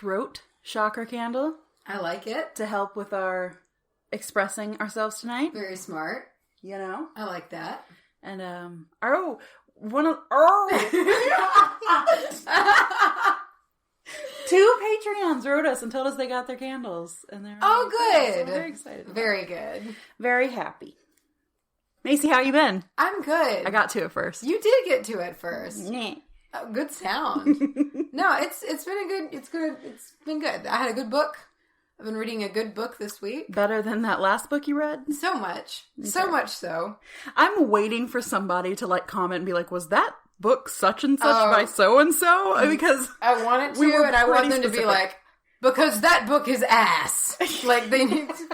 throat chakra candle. I like it. To help with our expressing ourselves tonight. Very smart. You know? I like that. And, two Patreons wrote us and told us they got their candles. And they're good. So very excited. Very good. Very happy. Macy, how you been? I'm good. I got to it first. You did get to it first. Yeah. Oh, good sound. No, it's been good. I had a good book. I've been reading a good book this week. Better than that last book you read? So much. Okay. So much so. I'm waiting for somebody to comment and be like, was that book such and such by so and so? Because I want it to, and I want them to be like, because that book is ass. Like they need to.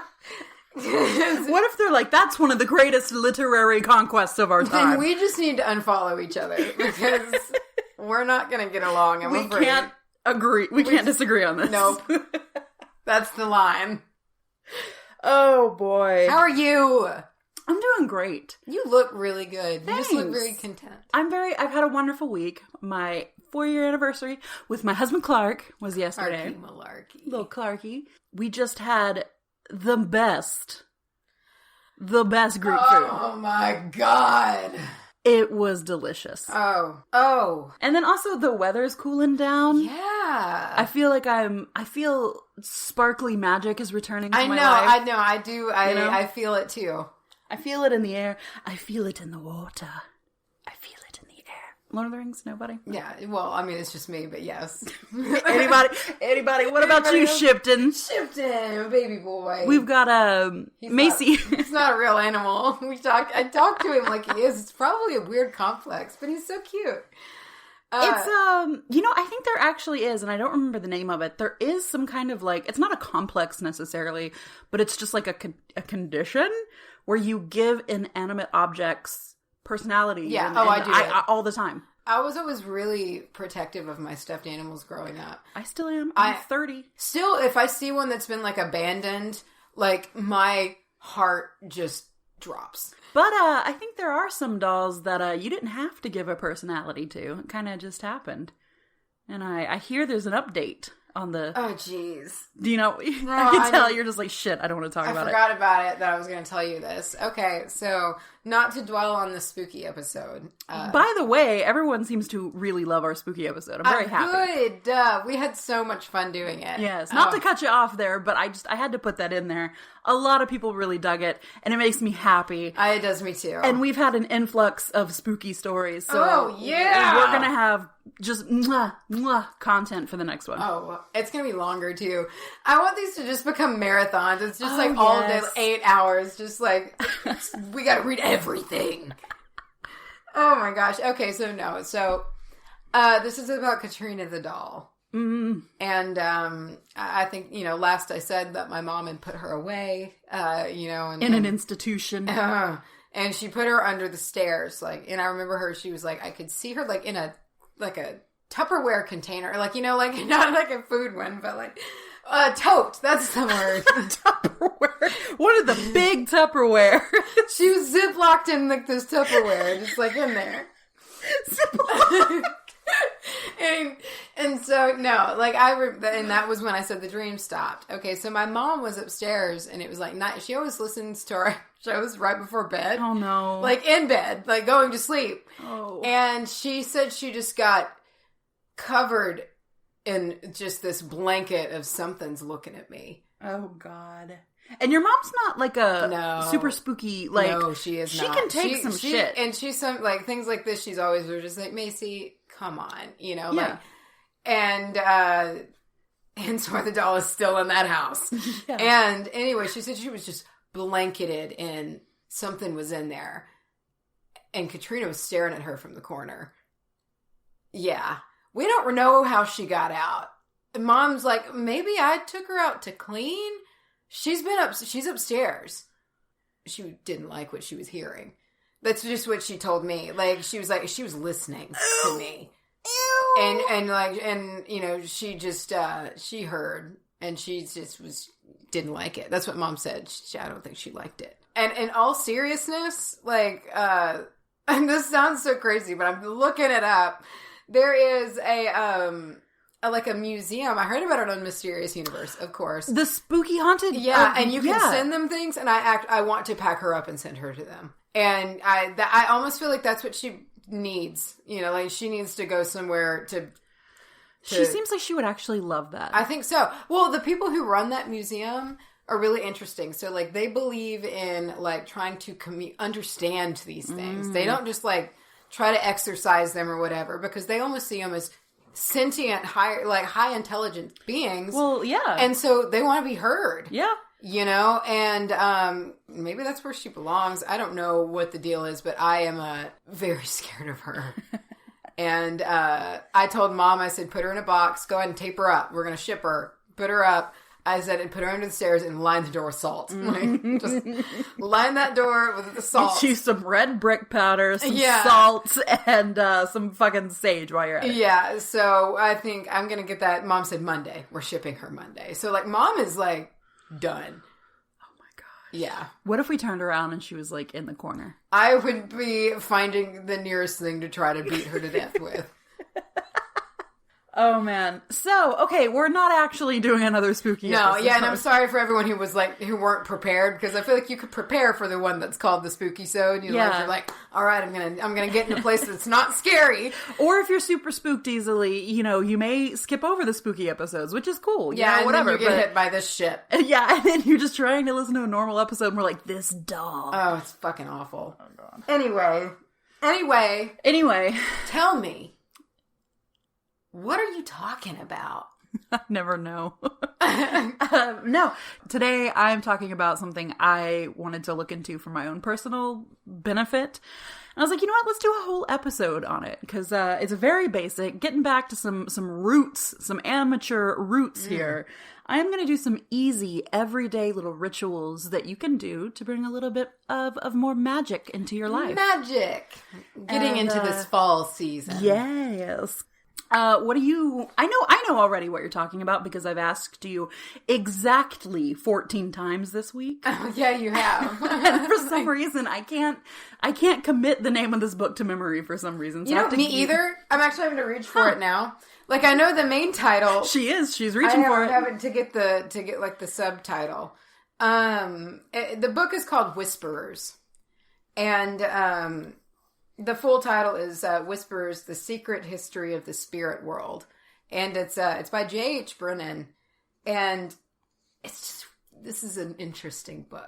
What if they're like, that's one of the greatest literary conquests of our time? Then we just need to unfollow each other because we're not going to get along. And we can't agree. We can't disagree on this. Nope. That's the line. Oh boy. How are you? I'm doing great. You look really good. Thanks. You just look very content. I've had a wonderful week. My 4-year anniversary with my husband Clark was yesterday. Malarkey. Little Clarky. We just had the best Greek food. Oh my God. It was delicious. Oh. And then also the weather's cooling down. Yeah. I feel sparkly magic is returning to my life. I know. I do. I feel it too. I feel it in the air. I feel it in the water. I feel it in the air. Lord of the Rings? Nobody? Yeah. Well, I mean, it's just me, but yes. Anybody? What about you, Shipton? Shipton, baby boy. We've got Macy. He's not a real animal. I talked to him like he is. It's probably a weird complex, but he's so cute. It's, I think there actually is, and I don't remember the name of it. There is some kind of like, it's not a complex necessarily, but it's just like a condition where you give inanimate objects personality. Yeah, I do I all the time. I was always really protective of my stuffed animals growing up. I still am. I'm 30. Still, if I see one that's been like abandoned, like my heart just drops. But I think there are some dolls that you didn't have to give a personality to. It kind of just happened. And I hear there's an update on the... Oh, jeez. Do you know? No, I can tell you're just like, shit, I don't want to talk about it. I forgot about it that I was going to tell you this. Okay, so not to dwell on the spooky episode. By the way, everyone seems to really love our spooky episode. I'm very happy. Good. We had so much fun doing it. Yes. Not to cut you off there, but I had to put that in there. A lot of people really dug it, and it makes me happy. It does me too. And we've had an influx of spooky stories, so yeah! We're going to have just content for the next one. Oh, it's going to be longer too. I want these to just become marathons. It's just all day, 8 hours, just like, we got to read everything. Oh my gosh. Okay, so this is about Katrina the doll. Mm-hmm. And I think, last I said that my mom had put her away, and, in an institution. And she put her under the stairs, and I remember her, she was like, I could see her in a Tupperware container, not like a food one, but tote. That's the word. Tupperware. One of the big Tupperware. She was ziplocked in this Tupperware, just in there. Ziplocked. and so no, and that was when I said the dream stopped. Okay, so my mom was upstairs, and it was night. She always listens to our shows right before bed. Oh no! In bed, going to sleep. Oh. And she said she just got covered in just this blanket of something's looking at me. Oh God! And your mom's not super spooky. No, she is not. She can take some shit, and she's some things like this. She's always just like, Macy, come on, yeah. And so the doll is still in that house. Yeah. And anyway, she said she was just blanketed and something was in there. And Katrina was staring at her from the corner. Yeah. We don't know how she got out. Mom's like, maybe I took her out to clean. She's upstairs. She didn't like what she was hearing. That's just what she told me. She was listening to me. And she just, she heard, and she just didn't like it. That's what Mom said. I don't think she liked it. And in all seriousness, and this sounds so crazy, but I'm looking it up. There is like a museum. I heard about it on Mysterious Universe, of course. The spooky haunted. Yeah, and you can send them things, and I want to pack her up and send her to them. And I almost feel like that's what she needs. You know, like she needs to go somewhere to she seems like she would actually love that. I think so. Well, the people who run that museum are really interesting. So, like, they believe in, like, trying to understand these things. They don't just, like, try to exercise them or whatever, because they almost see them as sentient, high intelligent beings. Well, yeah. And so they want to be heard. Yeah. You know? And maybe that's where she belongs. I don't know what the deal is, but I am very scared of her. And I told Mom, I said, put her in a box, go ahead and tape her up. We're going to ship her. Put her up. I said, and put her under the stairs and line the door with salt. Like, just line that door with the salt. Get you some red brick powder, some salt, and some fucking sage while you're at it. Yeah, so I think I'm going to get that. Mom said Monday. We're shipping her Monday. So, like, Mom is, like, done. Yeah. What if we turned around and she was, like, in the corner? I would be finding the nearest thing to try to beat her to death with. Oh, man. So, okay, we're not actually doing another spooky episode. Yeah, and I'm sorry for everyone who was, like, who weren't prepared, because I feel like you could prepare for the one that's called the Spooky-sode. You're like, all right, I'm gonna get in a place that's not scary. Or if you're super spooked easily, you know, you may skip over the spooky episodes, which is cool. Yeah, and whatever. Then you get hit by this shit. Yeah, and then you're just trying to listen to a normal episode, and we're like, this dog. Oh, it's fucking awful. Oh, God. Anyway. Tell me. What are you talking about? I never know. No. Today I'm talking about something I wanted to look into for my own personal benefit. And I was like, you know what? Let's do a whole episode on it. Because it's very basic. Getting back to some roots, some amateur roots here. I am going to do some easy, everyday little rituals that you can do to bring a little bit of more magic into your life. Magic! Getting into this fall season. Yes. What do you... I know already what you're talking about because I've asked you exactly 14 times this week. Oh, yeah, you have. And for some reason, I can't commit the name of this book to memory for some reason. So you know, me either. I'm actually having to reach for it now. Like, I know the main title. She's reaching for it. I have to get the subtitle. The book is called Whisperers. And, the full title is Whisperers: The Secret History of the Spirit World, and it's by J.H. Brennan, and this is an interesting book.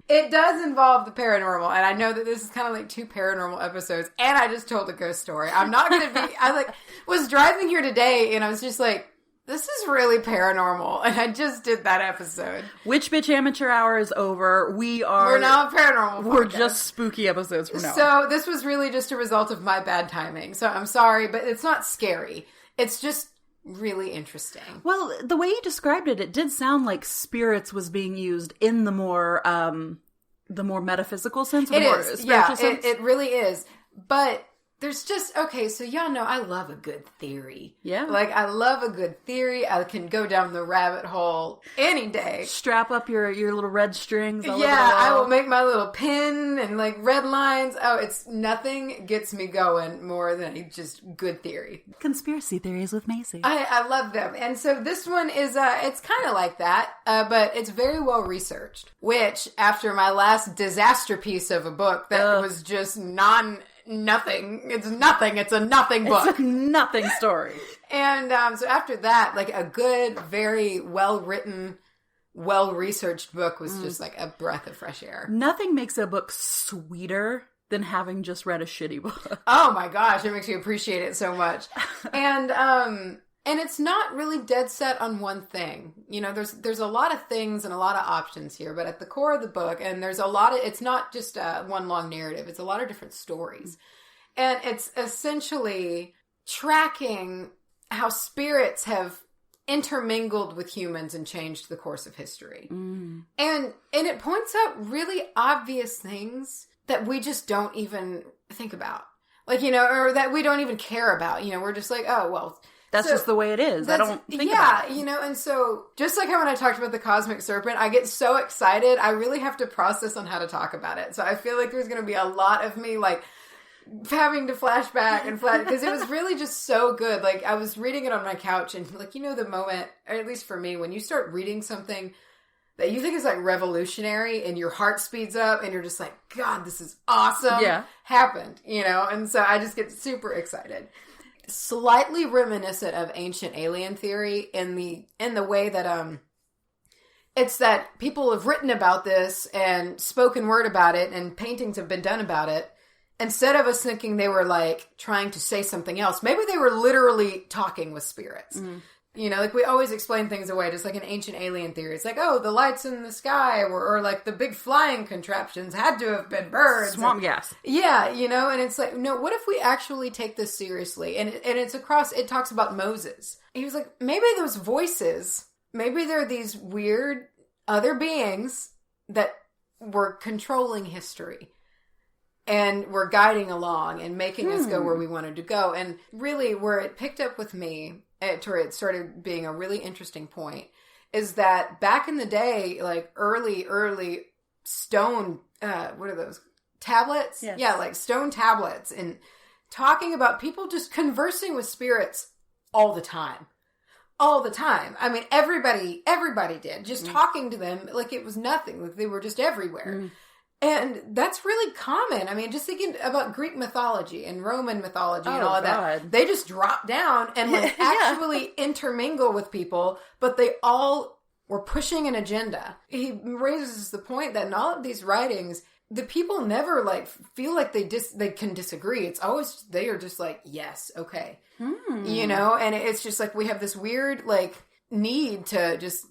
It does involve the paranormal, and I know that this is kind of like 2 paranormal episodes, and I just told a ghost story. I'm not going to be. I was driving here today, and I was just like, this is really paranormal, and I just did that episode. Witch Bitch Amateur Hour is over. We're now a paranormal podcast. We're just spooky episodes from now on. So this was really just a result of my bad timing. So I'm sorry, but it's not scary. It's just really interesting. Well, the way you described it, it did sound like spirits was being used in the more metaphysical sense. It really is. But there's just, okay, so y'all know I love a good theory. Yeah. Like, I love a good theory. I can go down the rabbit hole any day. Strap up your little red strings. I will make my little pin and, like, red lines. Oh, it's nothing gets me going more than just good theory. Conspiracy theories with Macy. I love them. And so this one is, it's kind of like that, but it's very well researched. Which, after my last disaster piece of a book that was just nothing. It's nothing. It's a nothing book. It's a nothing story. And so after that, like, a good, very well-written, well-researched book was just like a breath of fresh air. Nothing makes a book sweeter than having just read a shitty book. Oh my gosh, it makes you appreciate it so much. And it's not really dead set on one thing. You know, there's a lot of things and a lot of options here, but at the core of the book, and there's a lot of, it's not just one long narrative, it's a lot of different stories. And it's essentially tracking how spirits have intermingled with humans and changed the course of history. And it points out really obvious things that we just don't even think about. Like, you know, or that we don't even care about. You know, we're just like, oh, well, that's just the way it is. I don't think about it. Yeah, you know, and so just like how when I talked about the cosmic serpent, I get so excited, I really have to process on how to talk about it. So I feel like there's going to be a lot of me, like, having to flash back and because it was really just so good. Like, I was reading it on my couch, and like, the moment, or at least for me, when you start reading something that you think is like revolutionary and your heart speeds up and you're just like, God, this is awesome. Happened, and so I just get super excited. Slightly reminiscent of ancient alien theory in the way that it's that people have written about this and spoken word about it and paintings have been done about it. Instead of us thinking they were like trying to say something else, maybe they were literally talking with spirits. Like we always explain things away, just like an ancient alien theory. It's like, oh, the lights in the sky or like the big flying contraptions had to have been birds. Swamp gas. Yeah, and it's like, no, what if we actually take this seriously? And it talks about Moses. He was like, maybe those voices, maybe they're these weird other beings that were controlling history. And were guiding along and making us go where we wanted to go. And really, where it picked up with me, where it started being a really interesting point, is that back in the day, like early stone, what are those? Tablets? Yes. Yeah, like stone tablets. And talking about people just conversing with spirits all the time. All the time. I mean, everybody did. Just talking to them like it was nothing. Like they were just everywhere. And that's really common. I mean, just thinking about Greek mythology and Roman mythology and all of that. They just drop down and like actually intermingle with people, but they all were pushing an agenda. He raises the point that in all of these writings, the people never like feel like they can disagree. It's always, they are just like, yes, okay. And it's just like, we have this weird like need to just,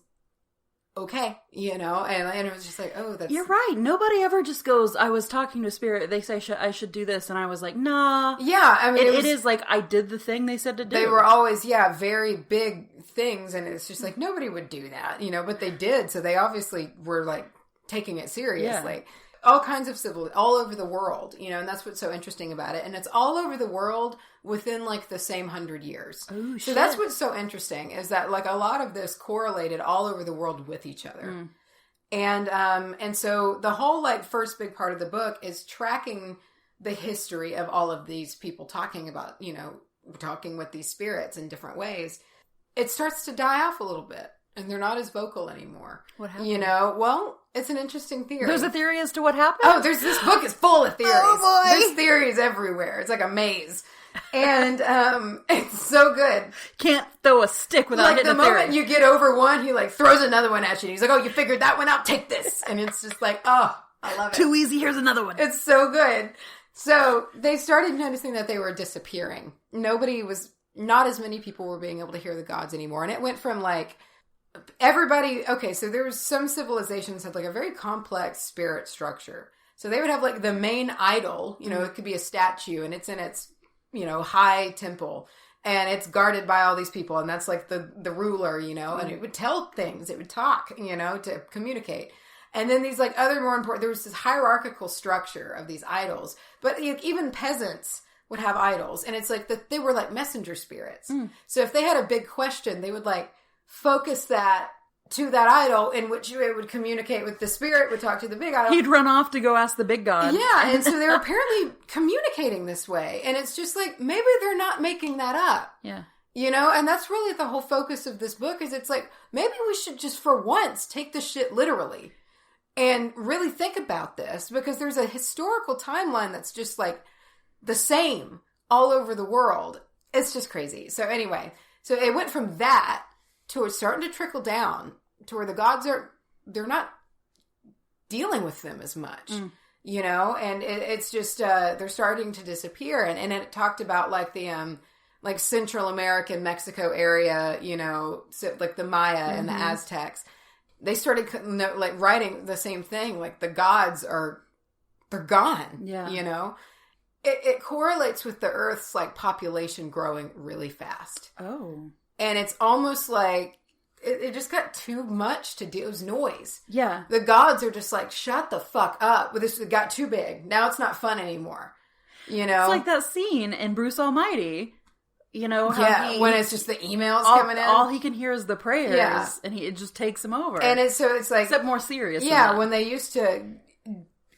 okay, and it was just like, oh, that's... You're right. Nobody ever just goes, I was talking to a spirit, they say I should do this, and I was like, nah. Yeah, I mean, it is like, I did the thing they said to do. They were always, very big things, and it's just like, nobody would do that, but they did, so they obviously were, like, taking it seriously. Yeah. All kinds of civil, all over the world, and that's what's so interesting about it, and it's all over the world within, like, the same 100 years. Oh, so that's what's so interesting, is that, like, a lot of this correlated all over the world with each other. And so the whole, like, first big part of the book is tracking the history of all of these people talking about, talking with these spirits in different ways. It starts to die off a little bit, and they're not as vocal anymore. What happened? well, it's an interesting theory. There's a theory as to what happened? Oh, this book is full of theories. Oh, boy. There's theories everywhere. It's like a maze. And it's so good. Can't throw a stick without hitting a theory. Like, the moment you get over one, he, like, throws another one at you. And he's like, oh, you figured that one out? Take this. And it's just like, oh, I love it. Too easy. Here's another one. It's so good. So they started noticing that they were disappearing. Not as many people were being able to hear the gods anymore. And it went from, like... so there was some civilizations had like a very complex spirit structure. So they would have like the main idol, it could be a statue and it's in its, high temple and it's guarded by all these people. And that's like the ruler, and it would tell things, it would talk, to communicate. And then these like other more important, there was this hierarchical structure of these idols, but even peasants would have idols. And it's like that they were like messenger spirits. So if they had a big question, they would like focus that to that idol, in which it would communicate with the spirit, would talk to the big idol. He'd run off to go ask the big god. Yeah, and so they're apparently communicating this way. And it's just like, maybe they're not making that up. Yeah. And that's really the whole focus of this book, is it's like, maybe we should just for once take this shit literally and really think about this, because there's a historical timeline that's just like the same all over the world. It's just crazy. So anyway, so it went from that to it's starting to trickle down to where the gods they're not dealing with them as much, and it's just, they're starting to disappear. And it talked about like the, like Central American Mexico area, so like the Maya and the Aztecs, they started like writing the same thing. Like the gods they're gone, it correlates with the Earth's like population growing really fast. Oh. And it's almost like it just got too much to do. It was noise. Yeah. The gods are just like, shut the fuck up. This got too big. Now it's not fun anymore. It's like that scene in Bruce Almighty. How when it's just the emails coming in. All he can hear is the prayers, and it just takes him over. And it's like... Except more serious. Yeah, when they used to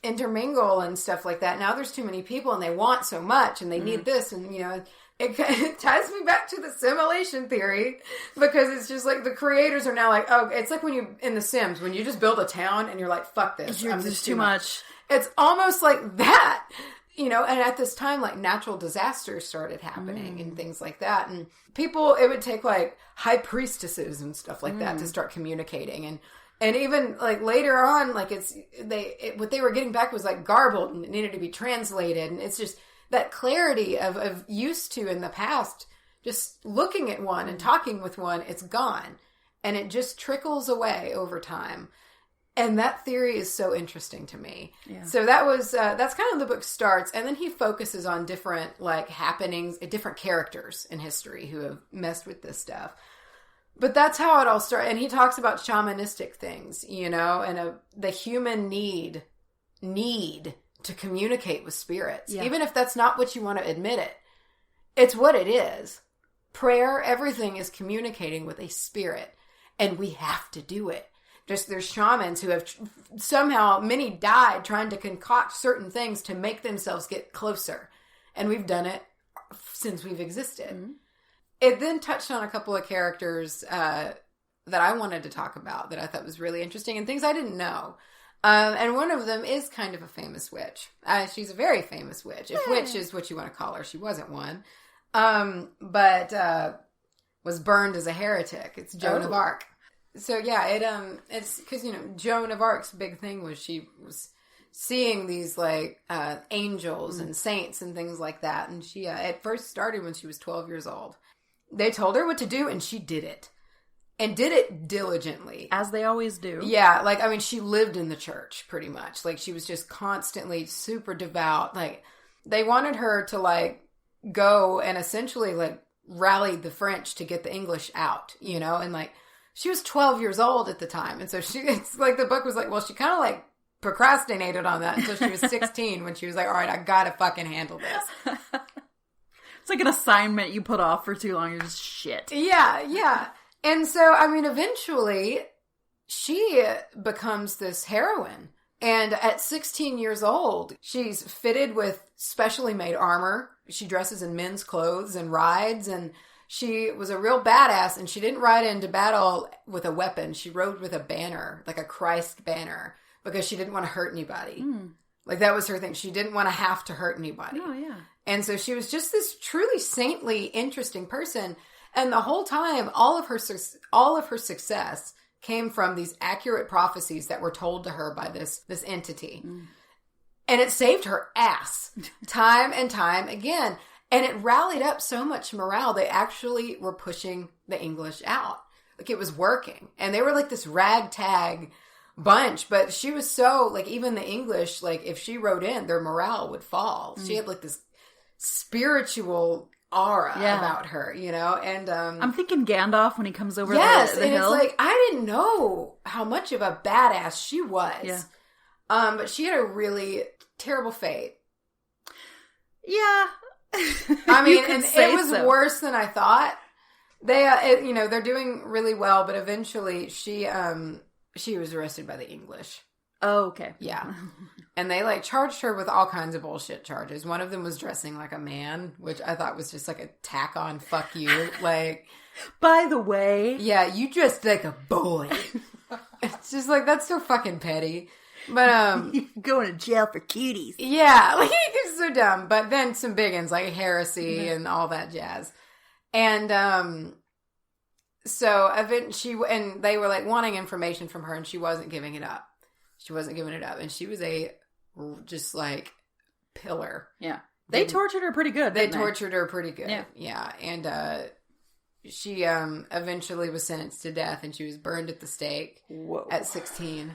intermingle and stuff like that. Now there's too many people and they want so much and they need this. And, you know, it ties me back to the simulation theory because it's just like the creators are now like, oh, it's like when you, in The Sims, when you just build a town and you're like, fuck this. There's too much. It's almost like that, you know, and at this time, like natural disasters started happening and things like that. And people, it would take like high priestesses and stuff like that to start communicating. And even like later on, like what they were getting back was like garbled and it needed to be translated. And it's just that clarity of used to in the past, just looking at one and talking with one, it's gone. And it just trickles away over time. And that theory is so interesting to me. Yeah. So that was, that's kind of the book starts. And then he focuses on different like happenings, different characters in history who have messed with this stuff. But that's how it all started. And he talks about shamanistic things, you know, and the human need to communicate with spirits. Yeah. Even if that's not what you want to admit it. It's what it is. Prayer, everything is communicating with a spirit. And we have to do it. Just there's shamans who have somehow, many died trying to concoct certain things to make themselves get closer. And we've done it since we've existed. Mm-hmm. It then touched on a couple of characters that I wanted to talk about that I thought was really interesting and things I didn't know. And one of them is kind of a famous witch. She's a very famous witch. If witch is what you want to call her. She wasn't one. But was burned as a heretic. It's Joan of Arc. So yeah, it's because, you know, Joan of Arc's big thing was she was seeing these like angels and saints and things like that. And she it first started when she was 12 years old. They told her what to do and she did it. And did it diligently. As they always do. Yeah, like, I mean, she lived in the church, pretty much. Like, she was just constantly super devout. Like, they wanted her to, like, go and essentially, like, rally the French to get the English out, you know? And, like, she was 12 years old at the time. And so it's like, the book was like, well, she kind of, like, procrastinated on that until she was 16 when she was like, all right, I gotta fucking handle this. It's like an assignment you put off for too long. You're just shit. Yeah. And so, I mean, eventually, she becomes this heroine. And at 16 years old, she's fitted with specially made armor. She dresses in men's clothes and rides. And she was a real badass. And she didn't ride into battle with a weapon. She rode with a banner, like a Christ banner, because she didn't want to hurt anybody. Like, that was her thing. She didn't want to have to hurt anybody. Oh, yeah. And so she was just this truly saintly, interesting person. And the whole time, all of her success came from these accurate prophecies that were told to her by this entity. And it saved her ass time and time again. And it rallied up so much morale, they actually were pushing the English out. Like, it was working. And they were like this ragtag bunch. But she was so, like, even the English, like, if she rode in, their morale would fall. She had, like, this spiritual aura about her, you know, and I'm thinking Gandalf when he comes over the and hill. It's like, I didn't know how much of a badass she was. Yeah. But she had a really terrible fate. Yeah. I mean, and it was worse than I thought. They, you know, they're doing really well, but eventually she was arrested by the English. Oh, okay. Yeah. And they, like, charged her with all kinds of bullshit charges. One of them was dressing like a man, which I thought was just, like, a tack-on fuck you. Like... By the way... Yeah, you dressed like a boy. It's just, like, that's so fucking petty. But, You're going to jail for cuties. Yeah, like, it's so dumb. But then some big ones, like heresy and all that jazz. And, so, and they were, like, wanting information from her, and she wasn't giving it up. She wasn't giving it up. And she was just like pillar. Yeah. They tortured her pretty good. They tortured her pretty good. Yeah. And she eventually was sentenced to death and she was burned at the stake at 16.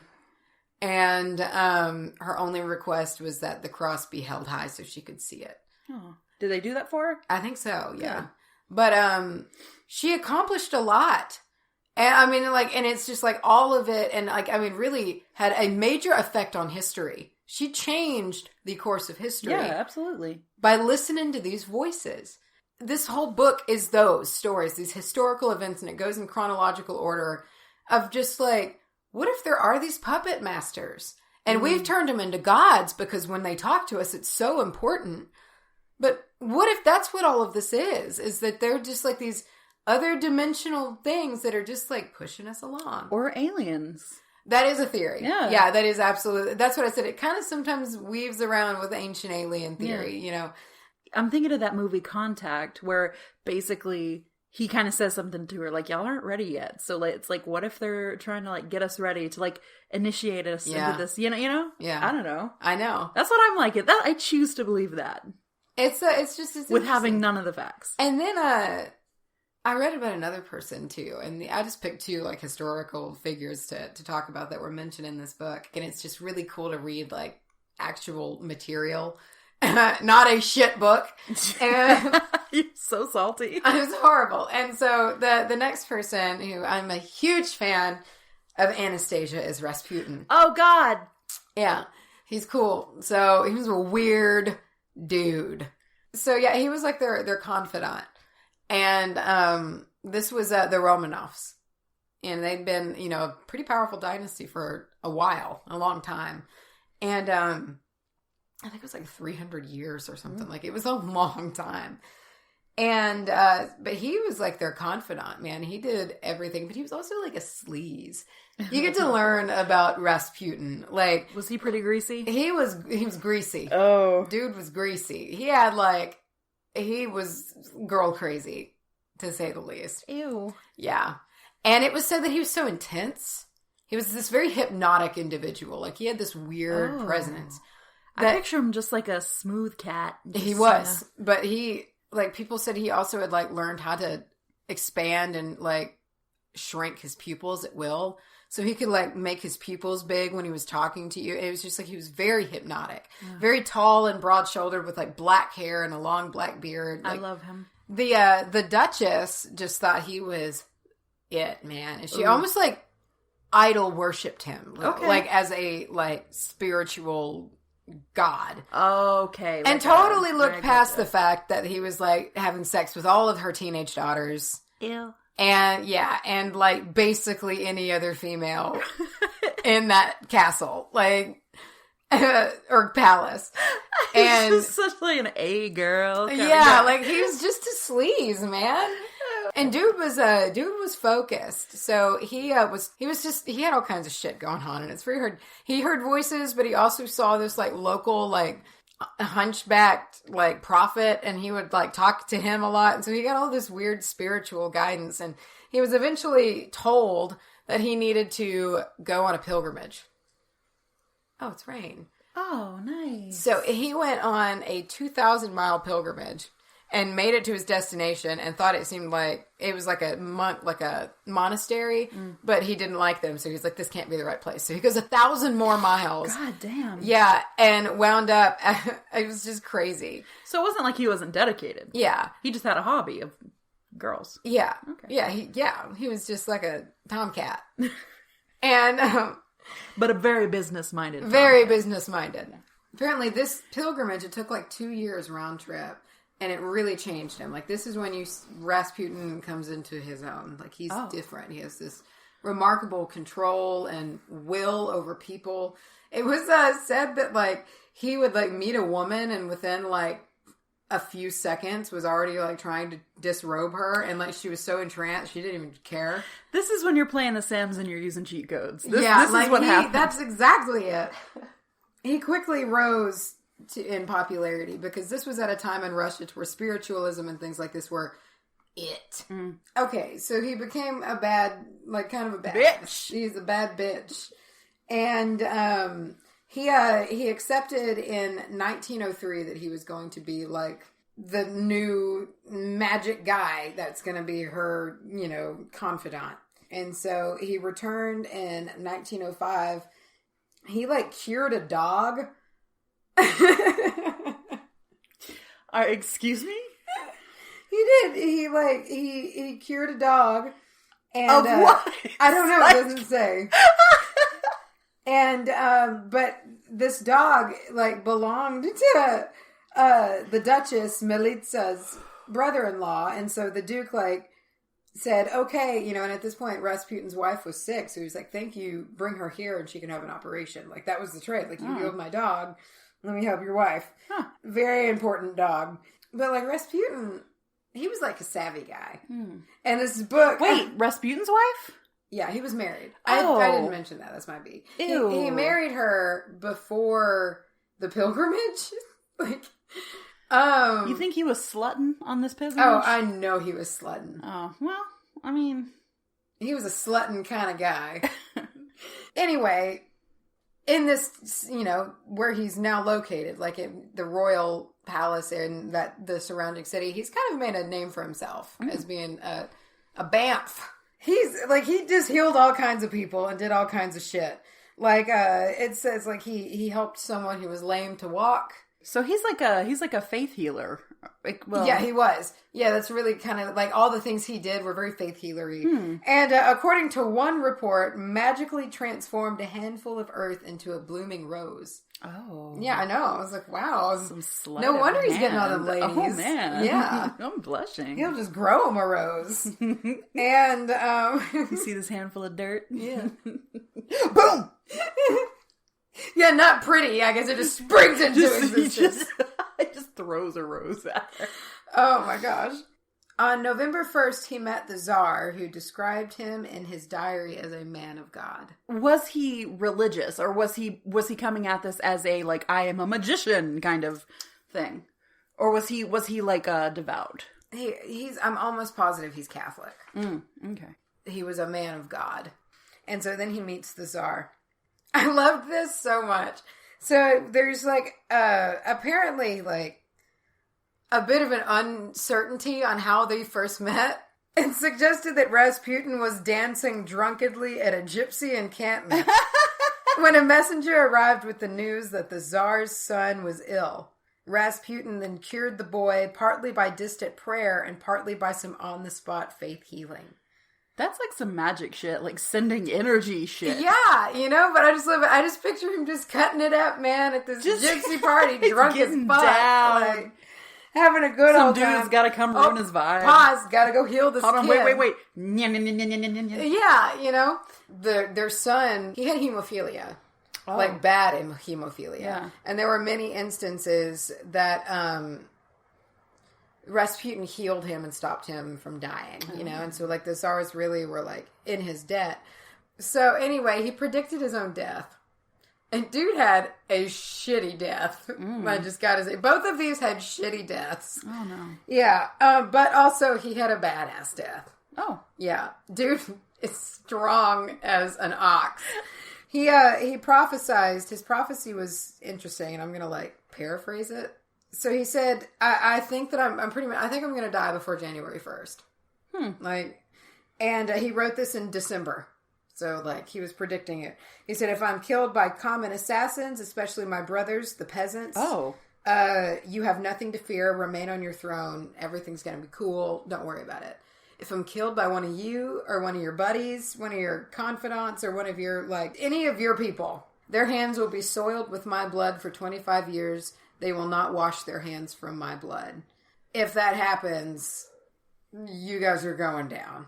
And her only request was that the cross be held high so she could see it. Oh. Did they do that for her? I think so, yeah. But she accomplished a lot. And I mean, like, and it's just like all of it, and like, I mean, really had a major effect on history. She changed the course of history. Yeah, absolutely. By listening to these voices. This whole book is those stories, these historical events, and it goes in chronological order of just like, what if there are these puppet masters? And we've turned them into gods because when they talk to us, it's so important. But what if that's what all of this is that they're just like these other dimensional things that are just like pushing us along? Or aliens. That is a theory. Yeah. Yeah, that is absolutely. That's what I said. It kind of sometimes weaves around with ancient alien theory, you know. I'm thinking of that movie Contact where basically he kind of says something to her like, y'all aren't ready yet. So like, it's like, what if they're trying to like get us ready to like initiate us into this, you know? Yeah. I don't know. I know. That's what I'm like. I choose to believe that. It's just with having none of the facts. And then I read about another person too, and I just picked two like historical figures to talk about that were mentioned in this book, and it's just really cool to read like actual material, not a shit book. And you're so salty. It was horrible. And so the next person who I'm a huge fan of Anastasia is Rasputin. Oh God, yeah, he's cool. So he was a weird dude. So yeah, he was like their confidant. And this was the Romanovs. And they'd been, you know, a pretty powerful dynasty for a while, a long time. And I think it was like 300 years or something. Like, it was a long time. And but he was like their confidant, man. He did everything, but he was also like a sleaze. You get to learn about Rasputin. Like, was he pretty greasy? He was greasy. Oh, dude was greasy. He had like, he was girl crazy, to say the least. Ew. Yeah. And it was said that he was so intense. He was this very hypnotic individual. Like, he had this weird presence. I picture him just like a smooth cat. He was. But he, like, people said he also had, like, learned how to expand and, like, shrink his pupils at will. So he could, like, make his pupils big when he was talking to you. It was just like, he was very hypnotic. Very tall and broad-shouldered with, like, black hair and a long black beard. Like, I love him. The Duchess just thought he was it, man. And she almost, like, idol worshipped him. Okay. Like, as a, like, spiritual god. Okay. And totally looked past the fact that he was, like, having sex with all of her teenage daughters. Ew. And yeah, and like basically any other female in that castle, like, or palace. And he's just such like an A girl. Yeah, like he was just a sleaze, man. And dude was focused. So he had all kinds of shit going on, and it's very hard. He heard voices, but he also saw this like local like hunchbacked like prophet, and he would like talk to him a lot, and so he got all this weird spiritual guidance, and he was eventually told that he needed to go on a pilgrimage. Oh, it's rain. Oh, nice. So he went on a 2,000-mile pilgrimage and made it to his destination, and thought it seemed like it was like a monastery, but he didn't like them, so he was like, this can't be the right place. So he goes 1,000 more miles. God damn. Yeah, and wound up, it was just crazy. So it wasn't like he wasn't dedicated. Yeah. He just had a hobby of girls. Yeah. Okay. Yeah, he was just like a tomcat. And but a very business-minded. Very business-minded. Apparently this pilgrimage, it took like 2 years round trip. And it really changed him. Like, this is when Rasputin comes into his own. Like, he's different. He has this remarkable control and will over people. It was said that, like, he would, like, meet a woman and within, like, a few seconds was already, like, trying to disrobe her. And, like, she was so entranced, she didn't even care. This is when you're playing The Sims and you're using cheat codes. This like, is what happened. That's exactly it. He quickly rose in popularity, because this was at a time in Russia where spiritualism and things like this were it. Okay, so he became a bad, like, kind of a bad bitch. He's a bad bitch, and he accepted in 1903 that he was going to be like the new magic guy that's going to be her, you know, confidant. And so he returned in 1905. He like cured a dog. Excuse me? He did. He cured a dog. And, of what? I don't know. It doesn't say. And but this dog like belonged to the Duchess Militsa's brother-in-law, and so the Duke like said, okay, you know, and at this point, Rasputin's wife was sick, so he was like, thank you, bring her here and she can have an operation. Like, that was the trade. Like, you healed my dog, let me help your wife. Huh. Very important dog. But, like, Rasputin, he was like a savvy guy. And this book... Wait, Rasputin's wife? Yeah, he was married. Oh. I didn't mention that. That's my B. He married her before the pilgrimage. Like... you think he was slutting on this pilgrimage? Oh, I know he was slutting. Oh, well, I mean... He was a slutting kind of guy. Anyway, in this, you know, where he's now located, like in the royal palace in the surrounding city, he's kind of made a name for himself as being a Bamf. He's, like, he just healed all kinds of people and did all kinds of shit. Like, it says, like, he helped someone who was lame to walk. So he's like a faith healer. Like, well, yeah, he was. Yeah, that's really kind of like all the things he did were very faith healery. And according to one report, magically transformed a handful of earth into a blooming rose. Oh, yeah, I know. I was like, wow. No wonder he's getting all them ladies. Oh man, yeah, I'm blushing. He'll just grow him a rose. And you see this handful of dirt? Yeah. Boom. Yeah, not pretty. I guess it just springs into existence. It just throws a rose at her. Oh my gosh. On November 1st, he met the Tsar, who described him in his diary as a man of God. Was he religious, or was he coming at this as a, like, I am a magician kind of thing? Or was he like devout? I'm almost positive he's Catholic. Okay. He was a man of God. And so then he meets the Tsar. I loved this so much. So there's like apparently like a bit of an uncertainty on how they first met. It suggested that Rasputin was dancing drunkenly at a gypsy encampment when a messenger arrived with the news that the Tsar's son was ill. Rasputin then cured the boy partly by distant prayer and partly by some on-the-spot faith healing. That's like some magic shit, like sending energy shit. Yeah, you know, but I just love it. I just picture him just cutting it up, man, at this gypsy party, drunk as fuck. Down. Like, having a good old time. Some dude's gotta come ruin his vibe. Pause, gotta go heal this kid. Hold on, wait. Yeah, you know, their son, he had hemophilia. Oh. Like bad hemophilia. Yeah. And there were many instances that Rasputin healed him and stopped him from dying, you know? And so, like, the Tsars really were, like, in his debt. So, anyway, he predicted his own death. And dude had a shitty death. I just gotta say. Both of these had shitty deaths. Oh, no. Yeah. But also, he had a badass death. Oh. Yeah. Dude is strong as an ox. He prophesized. His prophecy was interesting, and I'm gonna, like, paraphrase it. So he said, I think that I think I'm going to die before January 1st. Like, and he wrote this in December. So, like, he was predicting it. He said, if I'm killed by common assassins, especially my brothers, the peasants, you have nothing to fear. Remain on your throne. Everything's going to be cool. Don't worry about it. If I'm killed by one of you or one of your buddies, one of your confidants, or one of your, like, any of your people, their hands will be soiled with my blood for 25 years. They will not wash their hands from my blood. If that happens, you guys are going down.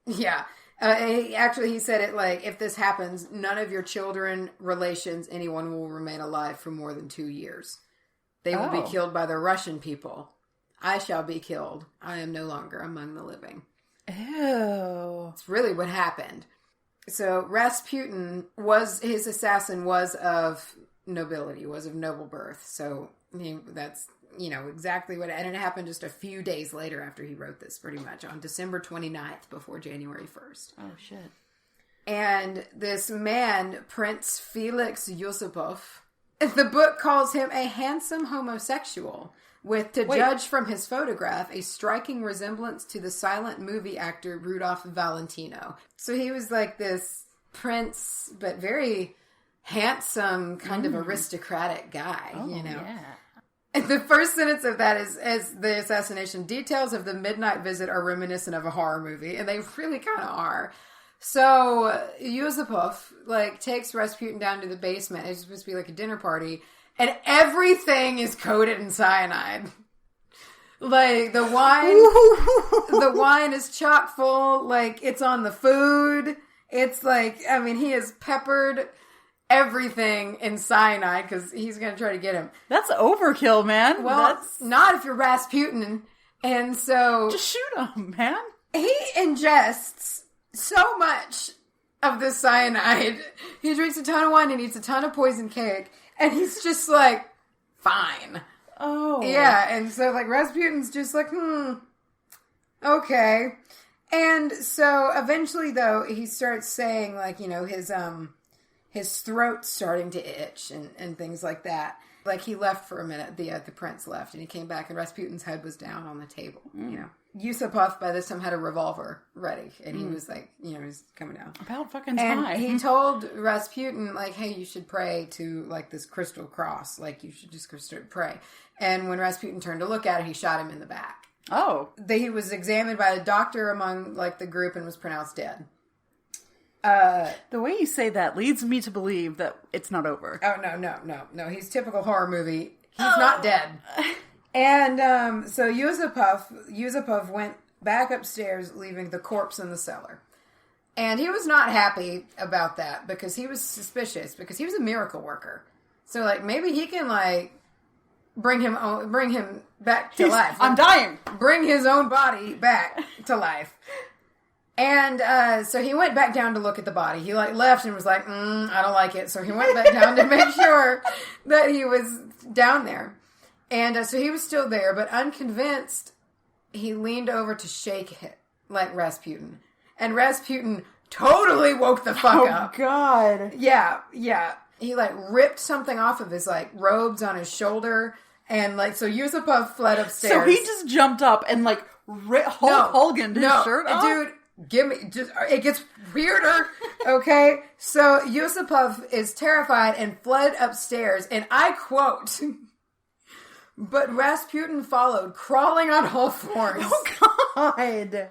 Yeah. He said it like, if this happens, none of your children, relations, anyone will remain alive for more than 2 years. They will be killed by the Russian people. I shall be killed. I am no longer among the living. Ew. It's really what happened. So Rasputin his assassin was of nobility, was of noble birth. So that's, you know, exactly what, and it happened just a few days later after he wrote this, pretty much on December 29th before January 1st. Oh shit. And this man, Prince Felix Yusupov, the book calls him a handsome homosexual with, to judge from his photograph, a striking resemblance to the silent movie actor Rudolph Valentino. So he was like this prince, but very handsome, kind of aristocratic guy, you know? Yeah. And the first sentence of that is, as the assassination details of the midnight visit are reminiscent of a horror movie, and they really kind of are. So Yusupov, like, takes Rasputin down to the basement. It's supposed to be like a dinner party, and everything is coated in cyanide. Like, the wine is chock full. Like, it's on the food. It's like, I mean, he has peppered everything in cyanide because he's going to try to get him. That's overkill, man. Well, not if you're Rasputin. And so... Just shoot him, man. He ingests so much of this cyanide. He drinks a ton of wine and eats a ton of poison cake. And he's just like, fine. Oh. Yeah, and so, like, Rasputin's just like, okay. And so, eventually, though, he starts saying, like, you know, his throat's starting to itch and things like that. Like, he left for a minute, the prince left, and he came back, and Rasputin's head was down on the table, you know. Yusupov, by this time, had a revolver ready, and he was like, you know, he's coming down. About fucking time. And he told Rasputin, like, hey, you should pray to, like, this crystal cross. Like, you should just pray. And when Rasputin turned to look at it, he shot him in the back. Oh. He was examined by a doctor among, like, the group and was pronounced dead. The way you say that leads me to believe that it's not over. Oh, no. He's typical horror movie. He's not dead. And so Yusupov went back upstairs, leaving the corpse in the cellar. And he was not happy about that because he was suspicious because he was a miracle worker. So, like, maybe he can, like, bring him back to life. I'm dying. Bring his own body back to life. And so he went back down to look at the body. He, like, left and was like, I don't like it. So he went back down to make sure that he was down there. And so he was still there, but unconvinced, he leaned over to shake it, like Rasputin. And Rasputin totally woke the fuck up. Oh, God. Yeah. He, like, ripped something off of his, like, robes on his shoulder. And, like, so Yusupov fled upstairs. So he just jumped up and, like, Hulk Hogan'd his shirt off? Dude. It gets weirder, okay? So Yusupov is terrified and fled upstairs, and I quote, but Rasputin followed, crawling on all fours. Oh, God.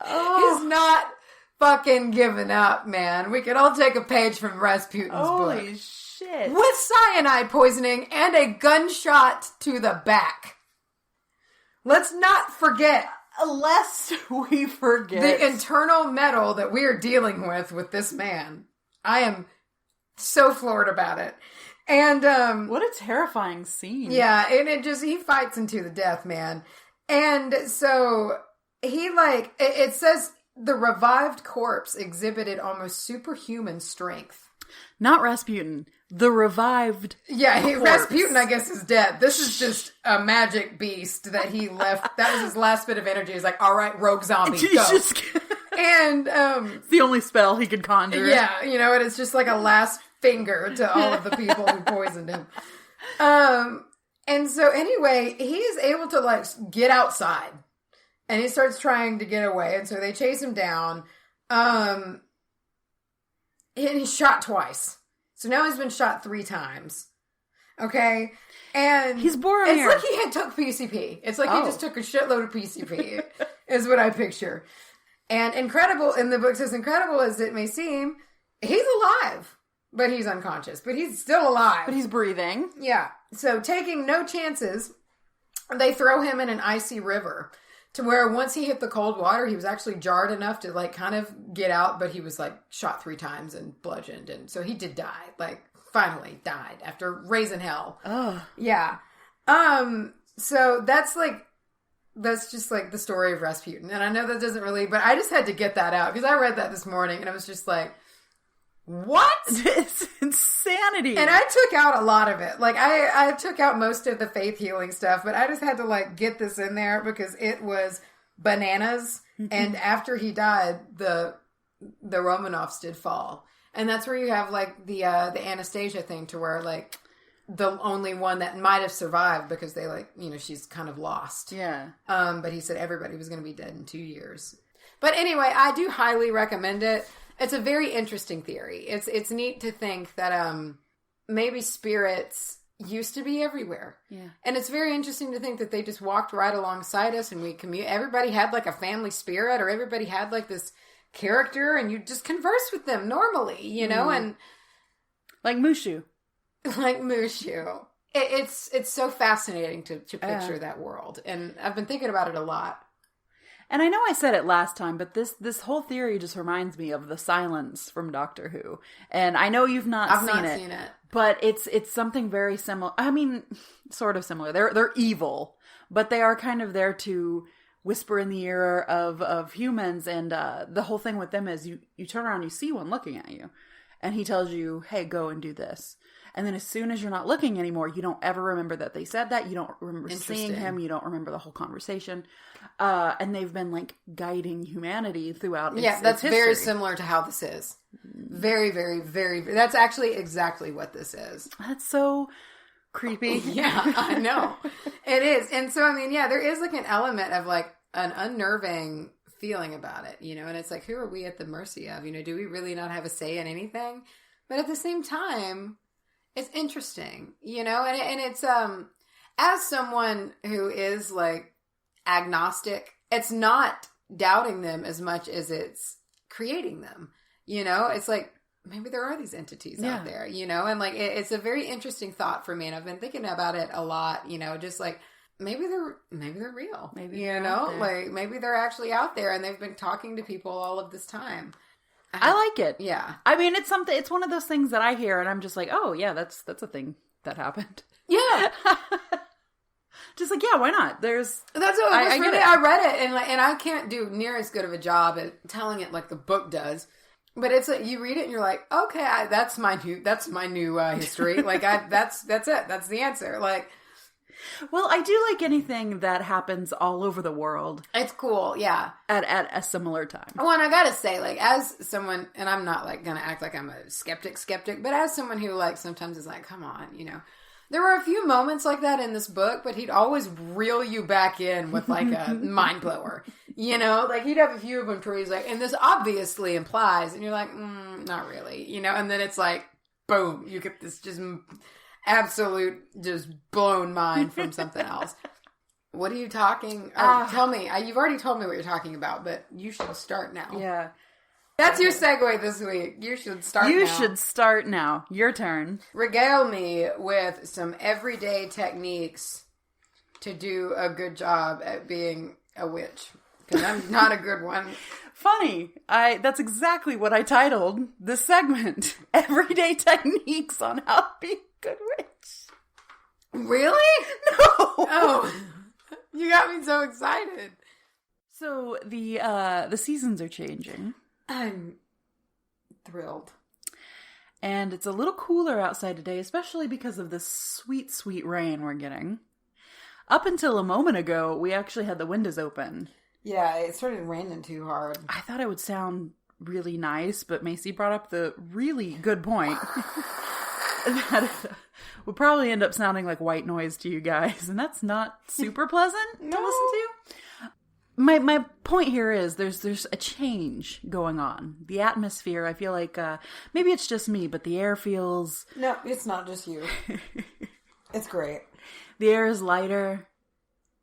He's not fucking giving up, man. We could all take a page from Rasputin's book. Holy shit. With cyanide poisoning and a gunshot to the back. Let's not forget. Lest we forget. The internal metal that we are dealing with this man. I am so floored about it. And, what a terrifying scene. Yeah, and he fights into the death, man. And so, he, like, it says the revived corpse exhibited almost superhuman strength. Not Rasputin. The revived corpse. Rasputin, I guess, is dead. This is just a magic beast that he left. That was his last bit of energy. He's like, all right, rogue zombie, go. And, it's the only spell he could conjure. Yeah, you know, and it's just like a last finger to all of the people who poisoned him. And so, anyway, he is able to, like, get outside. And he starts trying to get away. And so they chase him down. And he's shot twice. So now he's been shot 3 times. Okay? And he's Boromir. It's like he had took PCP. It's like he just took a shitload of PCP, is what I picture. And incredible, in the books, as incredible as it may seem, he's alive. But he's unconscious. But he's still alive. But he's breathing. Yeah. So taking no chances, they throw him in an icy river. To where once he hit the cold water, he was actually jarred enough to, like, kind of get out, but he was, like, shot 3 times and bludgeoned. And so he did die. Like, finally died after raising hell. Oh. Yeah. So that's just, like, the story of Rasputin. And I know that doesn't really, but I just had to get that out. Because I read that this morning, and I was just like, what? It's insanity. And I took out a lot of it. Like, I took out most of the faith healing stuff, but I just had to, like, get this in there because it was bananas. And after he died, the Romanovs did fall. And that's where you have, like, the Anastasia thing to where, like, the only one that might have survived because they, like, you know, she's kind of lost. Yeah. But he said everybody was going to be dead in 2 years. But anyway, I do highly recommend it. It's a very interesting theory. It's neat to think that maybe spirits used to be everywhere. Yeah. And it's very interesting to think that they just walked right alongside us and we everybody had like a family spirit or everybody had like this character and you just converse with them normally, you know, and like Mushu. Like Mushu. It's so fascinating to picture that world. And I've been thinking about it a lot. And I know I said it last time, but this whole theory just reminds me of the Silence from Doctor Who. And I know you've not seen it. But it's something very similar. I mean, sort of similar. They're evil, but they are kind of there to whisper in the ear of humans. And the whole thing with them is you turn around, you see one looking at you, and he tells you, hey, go and do this. And then as soon as you're not looking anymore, you don't ever remember that they said that. You don't remember seeing him. You don't remember the whole conversation. And they've been like guiding humanity throughout its that's history. Very similar to how this is. Very, very, very, that's actually exactly what this is. That's so creepy. Yeah, I know. It is. And so, I mean, yeah, there is like an element of like an unnerving feeling about it, you know, and it's like, who are we at the mercy of? You know, do we really not have a say in anything? But at the same time, it's interesting, you know, and it's, as someone who is like agnostic, it's not doubting them as much as it's creating them, you know, it's like, maybe there are these entities out there, you know, and like, it's a very interesting thought for me. And I've been thinking about it a lot, you know, just like, maybe they're real, maybe, you know, like maybe they're actually out there and they've been talking to people all of this time. I like it. Yeah. I mean, it's one of those things that I hear and I'm just like, oh yeah, that's a thing that happened. Yeah. Just like, yeah, why not? That's what I get it. I read it and I can't do near as good of a job at telling it like the book does. But it's like, you read it and you're like, okay, that's my new history. Like that's it. That's the answer. Like, well, I do like anything that happens all over the world. It's cool, yeah. At a similar time. Well, and I gotta say, like, as someone, and I'm not, like, gonna act like I'm a skeptic, but as someone who, like, sometimes is like, come on, you know. There were a few moments like that in this book, but he'd always reel you back in with, like, a mind blower. You know? Like, he'd have a few of them where he's like, and this obviously implies, and you're like, not really. You know? And then it's like, boom, you get this just absolute just blown mind from something else. What are you talking? Tell me. You've already told me what you're talking about, but you should start now. Yeah. That's your segue this week. You should start now. You should start now. Your turn. Regale me with some everyday techniques to do a good job at being a witch. Because I'm not a good one. Funny. That's exactly what I titled this segment. Everyday techniques on how to be good witch. Really? No. Oh, you got me so excited. So the seasons are changing. I'm thrilled. And it's a little cooler outside today, especially because of this sweet, sweet rain we're getting. Up until a moment ago, we actually had the windows open. Yeah, it started raining too hard. I thought it would sound really nice, but Macy brought up the really good point. That would probably end up sounding like white noise to you guys, and that's not super pleasant to listen to. My point here is there's a change going on. The atmosphere, I feel like, maybe it's just me, but the air feels... No, it's not just you. It's great. The air is lighter.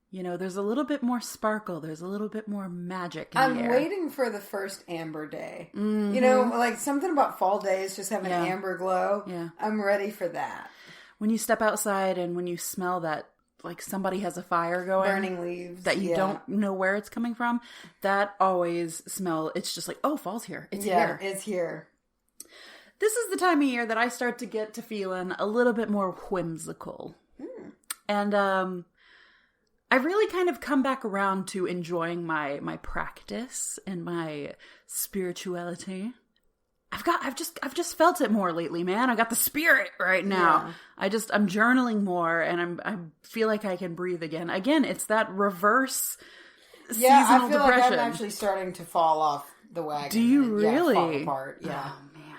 You know, there's a little bit more sparkle. There's a little bit more magic in the air. I'm waiting for the first amber day. Mm-hmm. You know, like something about fall days just have an amber glow. Yeah. I'm ready for that. When you step outside and when you smell that, like somebody has a fire going. Burning leaves. That you don't know where it's coming from. That always it's just like, oh, fall's here. It's here. It's here. This is the time of year that I start to get to feeling a little bit more whimsical. Mm. And, I've really kind of come back around to enjoying my practice and my spirituality. I've just felt it more lately, man. I got the spirit right now. Yeah. I'm journaling more and I feel like I can breathe again. Again, it's that reverse seasonal depression. I feel like I'm actually starting to fall off the wagon. Do you really? Fall apart. Yeah. Oh man.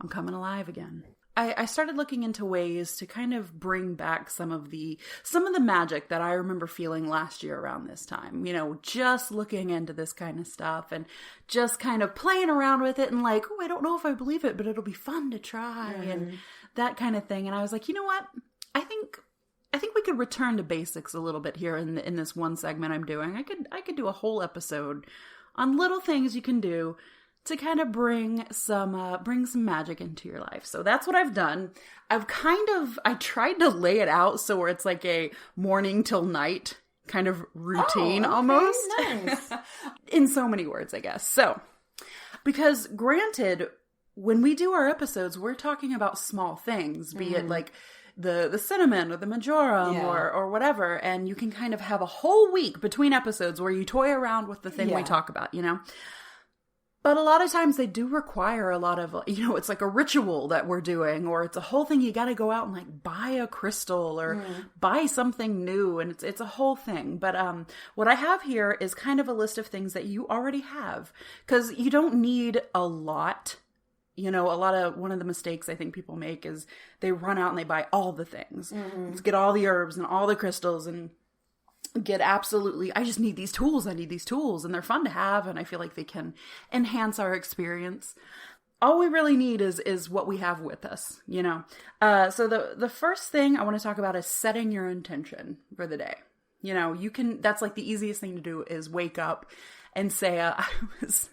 I'm coming alive again. I started looking into ways to kind of bring back some of the magic that I remember feeling last year around this time. You know, just looking into this kind of stuff and just kind of playing around with it and like, oh, I don't know if I believe it, but it'll be fun to try and that kind of thing. And I was like, you know what? I think we could return to basics a little bit here in this one segment I'm doing. I could do a whole episode on little things you can do to kind of bring some magic into your life. So that's what I've done. I tried to lay it out so where it's like a morning till night kind of routine almost. Nice. In so many words, I guess. So, because granted, when we do our episodes, we're talking about small things, be it like the cinnamon or the majoram or whatever, and you can kind of have a whole week between episodes where you toy around with the thing we talk about, you know? But a lot of times they do require a lot of, you know, it's like a ritual that we're doing, or it's a whole thing. You got to go out and like buy a crystal or buy something new. And it's a whole thing. But what I have here is kind of a list of things that you already have, because you don't need a lot. You know, one of the mistakes I think people make is they run out and they buy all the things. Let's get all the herbs and all the crystals and get absolutely, I just need these tools. I need these tools, and they're fun to have, and I feel like they can enhance our experience. All we really need is what we have with us, you know? So the first thing I want to talk about is setting your intention for the day. You know, that's like the easiest thing to do is wake up and say, I was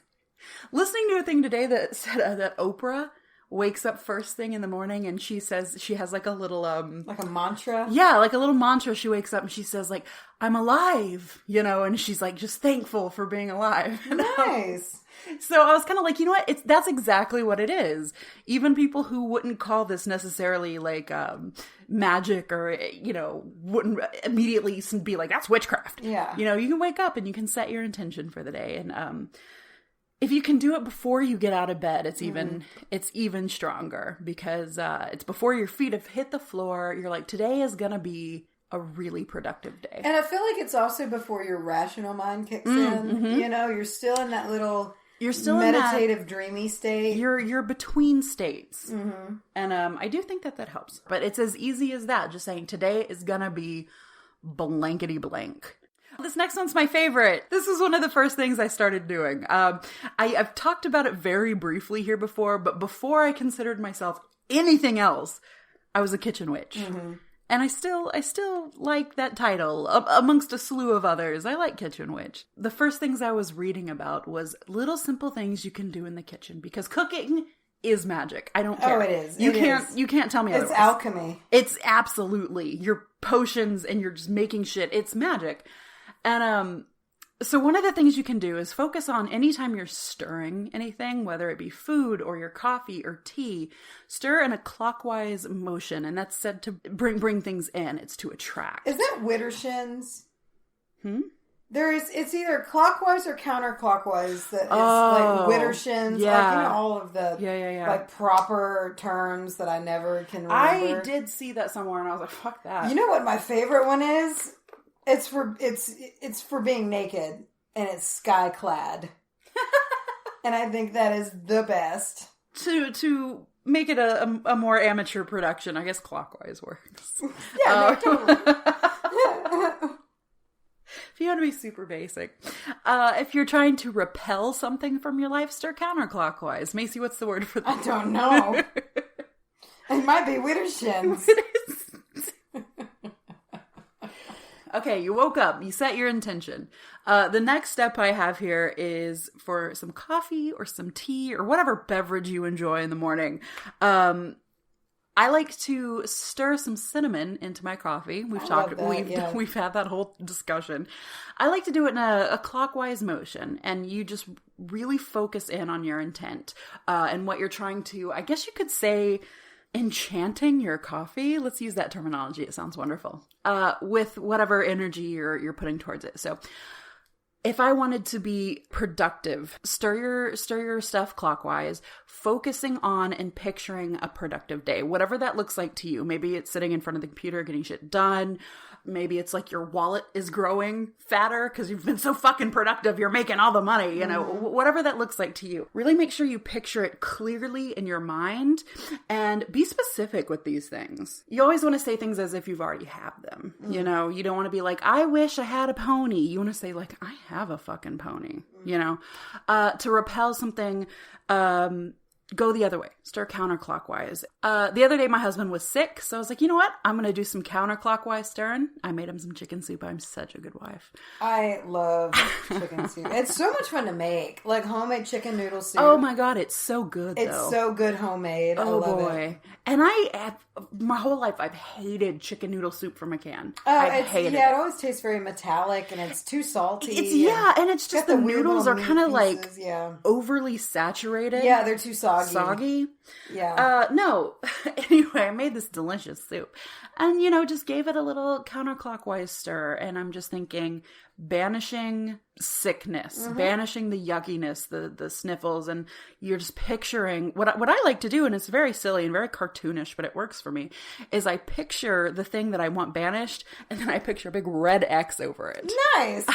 listening to a thing today that said that Oprah wakes up first thing in the morning and she says she has like a little like a mantra. Yeah, like a little mantra. She wakes up and she says like, I'm alive, you know, and she's like just thankful for being alive. Nice. So I was kind of like, you know what? That's exactly what it is. Even people who wouldn't call this necessarily like magic, or, you know, wouldn't immediately be like, that's witchcraft. Yeah. You know, you can wake up and you can set your intention for the day. And if you can do it before you get out of bed, it's even stronger, because it's before your feet have hit the floor. You're like, today is going to be a really productive day. And I feel like it's also before your rational mind kicks in. You know, you're still in that little meditative, dreamy state. You're between states. And I do think that helps. But it's as easy as that. Just saying, today is going to be blankety blank. This next one's my favorite. This is one of the first things I started doing. I've talked about it very briefly here before, but before I considered myself anything else, I was a kitchen witch. And I still like that title amongst a slew of others. I like kitchen witch. The first things I was reading about was little simple things you can do in the kitchen, because cooking is magic. I don't care. Oh, it is. You can't tell me otherwise. It's alchemy. It's absolutely your potions, and you're just making shit. It's magic. And so one of the things you can do is focus on anytime you're stirring anything, whether it be food or your coffee or tea, stir in a clockwise motion, and that's said to bring things in. It's to attract. Is that Widdershins? It's either clockwise or counterclockwise that is like Widdershins. Yeah. Like, you know, all of the like proper terms that I never can remember. I did see that somewhere, and I was like, fuck that. You know what my favorite one is? It's for being naked, and it's sky clad. And I think that is the best. To make it a more amateur production, I guess clockwise works. Yeah, no, totally. If you want to be super basic. If you're trying to repel something from your life, stir counterclockwise. Macy, what's the word for that? I don't know. It might be Widdershins. Okay, you woke up. You set your intention. The next step I have here is for some coffee or some tea or whatever beverage you enjoy in the morning. I like to stir some cinnamon into my coffee. We've had that whole discussion. I like to do it in a clockwise motion, and you just really focus in on your intent and what you're trying to, I guess you could say, enchanting your coffee. Let's use that terminology. It sounds wonderful. With whatever energy you're putting towards it. So if I wanted to be productive, stir your stuff clockwise, focusing on and picturing a productive day, whatever that looks like to you. Maybe it's sitting in front of the computer getting shit done. Maybe it's like your wallet is growing fatter because you've been so fucking productive. You're making all the money, you know, whatever that looks like to you. Really make sure you picture it clearly in your mind and be specific with these things. You always want to say things as if you've already have them. You know, you don't want to be like, I wish I had a pony. You want to say like, I have a fucking pony, you know, to repel something. go the other way. Stir counterclockwise. The other day my husband was sick, so I was like, you know what? I'm going to do some counterclockwise stirring. I made him some chicken soup. I'm such a good wife. I love chicken soup. It's so much fun to make. Like homemade chicken noodle soup. Oh my God, it's so good though. It's so good homemade. I love it. And my whole life I've hated chicken noodle soup from a can. I've hated it. Yeah, it always tastes very metallic and it's too salty. And it's just the noodles are kind of like overly saturated. Yeah, they're too soggy. Yeah. No. Anyway, I made this delicious soup. And, you know, just gave it a little counterclockwise stir. And I'm just thinking, banishing sickness, banishing the yuckiness, the sniffles. And you're just picturing, what I like to do, and it's very silly and very cartoonish, but it works for me, is I picture the thing that I want banished, and then I picture a big red X over it. Nice!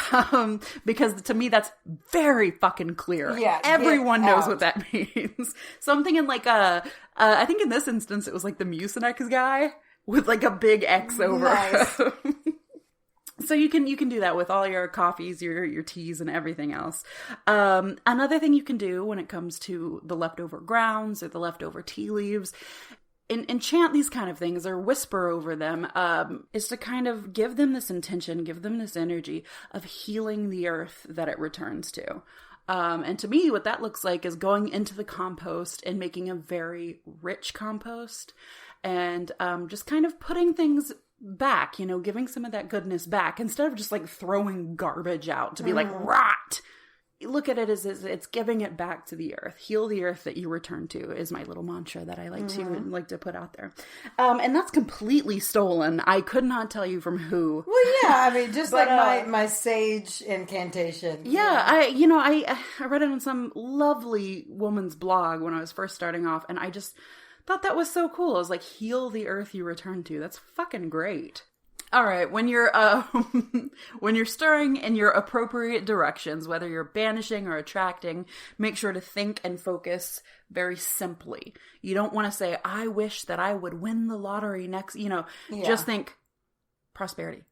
Because to me, that's very fucking clear. Yeah. Everyone knows what that means. So I'm thinking like, I think in this instance, it was like the Mucinex guy with like a big X over. Nice. So you can do that with all your coffees, your teas, and everything else. Another thing you can do when it comes to the leftover grounds or the leftover tea leaves, enchant these kind of things or whisper over them, is to kind of give them this intention, give them this energy of healing the earth that it returns to. And to me, what that looks like is going into the compost and making a very rich compost and just kind of putting things back, you know, giving some of that goodness back instead of just like throwing garbage out to be like rot. Look at it as it's giving it back to the earth. Heal the earth that you return to is my little mantra that I like to put out there. And that's completely stolen. I could not tell you from who. Well, yeah, I mean, just but, like my sage incantation. Yeah, I read it on some lovely woman's blog when I was first starting off, and I just thought that was so cool. I was like, heal the earth you return to. That's fucking great. All right, when you're when you're stirring in your appropriate directions, whether you're banishing or attracting, make sure to think and focus very simply. You don't want to say, I wish that I would win the lottery next, just think prosperity.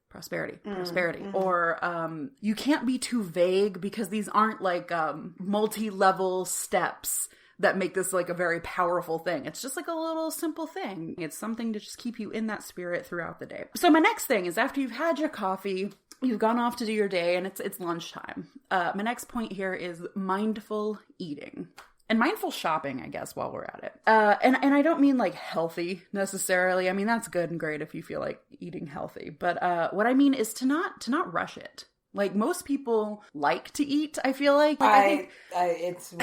Or you can't be too vague because these aren't like multi-level steps that make this like a very powerful thing. It's just like a little simple thing. It's something to just keep you in that spirit throughout the day. So my next thing is after you've had your coffee, you've gone off to do your day and it's lunchtime. My next point here is mindful eating. And mindful shopping, I guess, while we're at it. And I don't mean like healthy necessarily. I mean, that's good and great if you feel like eating healthy. But what I mean is to not rush it. Like most people like to eat, I feel like. It's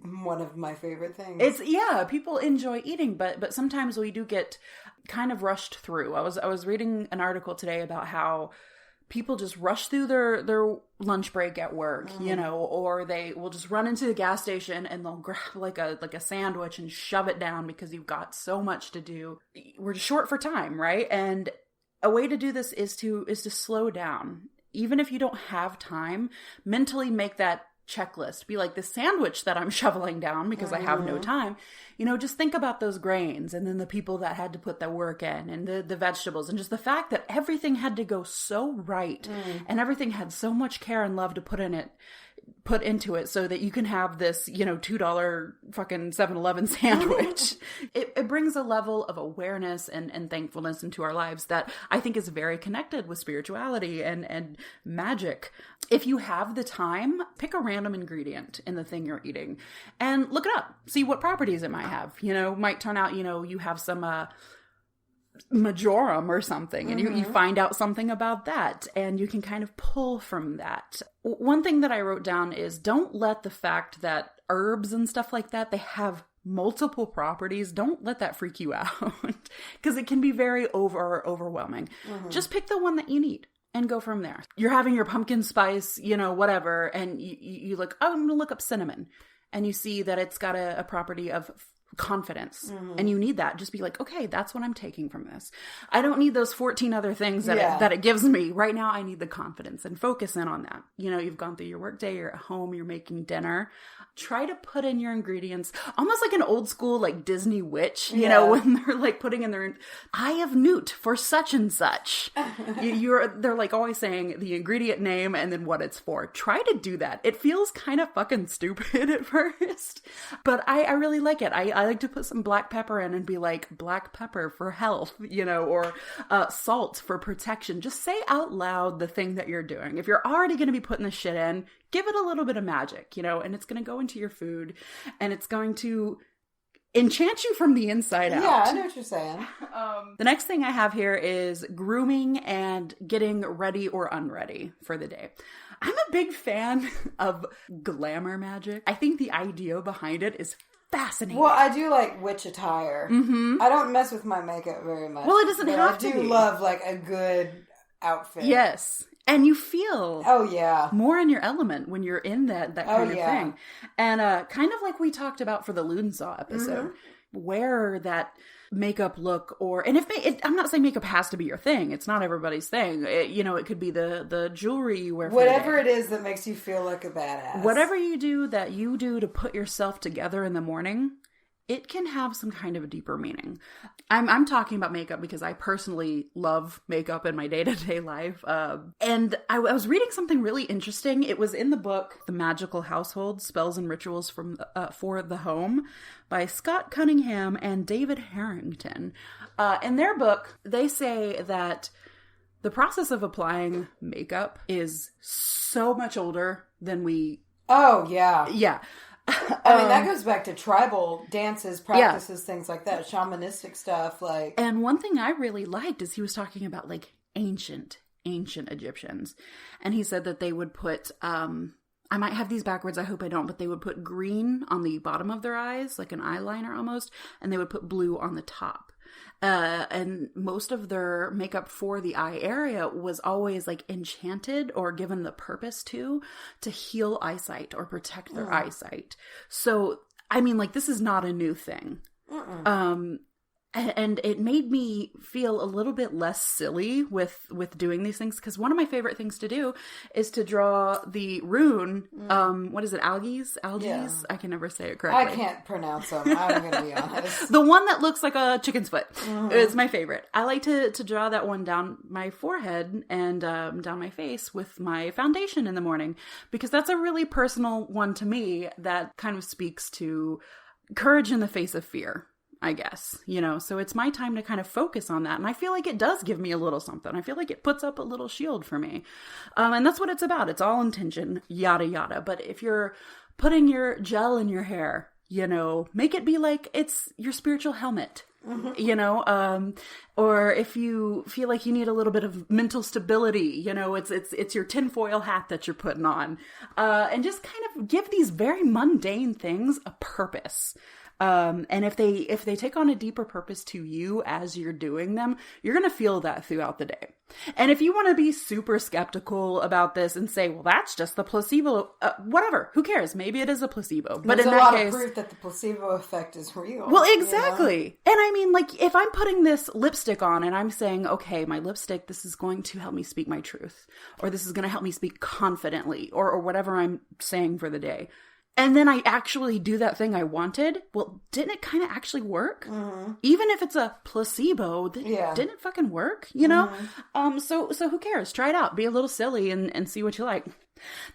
one of my favorite things. People enjoy eating, but sometimes we do get kind of rushed through. I was reading an article today about how people just rush through their lunch break at work, or they will just run into the gas station and they'll grab like a sandwich and shove it down because you've got so much to do. We're just short for time, right? And a way to do this is to slow down. Even if you don't have time, mentally make that checklist. Be like, the sandwich that I'm shoveling down because I have no time, just think about those grains and then the people that had to put that work in and the vegetables and just the fact that everything had to go so right and everything had so much care and love to put into it so that you can have this, $2 fucking 7-Eleven sandwich. It brings a level of awareness and thankfulness into our lives that I think is very connected with spirituality and magic. If you have the time, pick a random ingredient in the thing you're eating and look it up. See what properties it might have. Might turn out, you have some majorum or something and you find out something about that and you can kind of pull from that. One thing that I wrote down is don't let the fact that herbs and stuff like that, they have multiple properties, don't let that freak you out because it can be very overwhelming. Just pick the one that you need and go from there. You're having your pumpkin spice, whatever, and you look, I'm going to look up cinnamon. And you see that it's got a property of confidence. And you need that. Just be like, okay, that's what I'm taking from this. I don't need those 14 other things that it gives me. Right now, I need the confidence, and focus in on that. You know, you've gone through your work day, you're at home, you're making dinner. Try to put in your ingredients, almost like an old school, like Disney witch, you know, when they're like putting in their eye of newt for such and such. They're like always saying the ingredient name and then what it's for. Try to do that. It feels kind of fucking stupid at first, but I really like it. I like to put some black pepper in and be like, black pepper for health, you know, or salt for protection. Just say out loud the thing that you're doing. If you're already going to be putting the shit in, give it a little bit of magic, you know, and it's going to go into your food, and it's going to enchant you from the inside out. Yeah, I know what you're saying. The next thing I have here is grooming and getting ready or unready for the day. I'm a big fan of glamour magic. I think the idea behind it is fascinating. Well, I do like witch attire. I don't mess with my makeup very much. Well, it doesn't have to be. I do love like a good outfit. Yes. And you feel more in your element when you're in that kind of thing. And kind of like we talked about for the Loonsaw episode, wear that makeup look, and I'm not saying makeup has to be your thing. It's not everybody's thing. It could be the jewelry you wear for whatever the day. It is that makes you feel like a badass. Whatever you do to put yourself together in the morning, it can have some kind of a deeper meaning. I'm talking about makeup because I personally love makeup in my day-to-day life. And I was reading something really interesting. It was in the book, The Magical Household, Spells and Rituals for the Home by Scott Cunningham and David Harrington. In their book, they say that the process of applying makeup is so much older than we... Oh, yeah. Yeah. I mean, that goes back to tribal dances, practices, things like that, shamanistic stuff. And one thing I really liked is he was talking about like ancient Egyptians. And he said that they would put, I might have these backwards, I hope I don't, but they would put green on the bottom of their eyes, like an eyeliner almost, and they would put blue on the top. And most of their makeup for the eye area was always like enchanted or given the purpose to heal eyesight or protect their eyesight. So, I mean, like, this is not a new thing. And it made me feel a little bit less silly with doing these things, because one of my favorite things to do is to draw the rune. What is it? Algaes? Yeah. I can never say it correctly. I can't pronounce them. I'm going to be honest. The one that looks like a chicken's foot is my favorite. I like to draw that one down my forehead and down my face with my foundation in the morning, because that's a really personal one to me that kind of speaks to courage in the face of fear, I guess, so it's my time to kind of focus on that. And I feel like it does give me a little something. I feel like it puts up a little shield for me. And that's what it's about. It's all intention, yada, yada. But if you're putting your gel in your hair, make it be like it's your spiritual helmet, or if you feel like you need a little bit of mental stability, it's your tinfoil hat that you're putting on, and just kind of give these very mundane things a purpose. And if they take on a deeper purpose to you as you're doing them, you're going to feel that throughout the day. And if you want to be super skeptical about this and say, well, that's just the placebo, whatever, who cares? Maybe it is a placebo. But there's in a that lot case, of proof that the placebo effect is real. Well, exactly. And I mean, like, if I'm putting this lipstick on and I'm saying, okay, my lipstick, this is going to help me speak my truth, or this is going to help me speak confidently, or whatever I'm saying for the day. And then I actually do that thing I wanted. Well, didn't it kind of actually work? Even if it's a placebo, didn't it fucking work? So who cares? Try it out. Be a little silly and see what you like.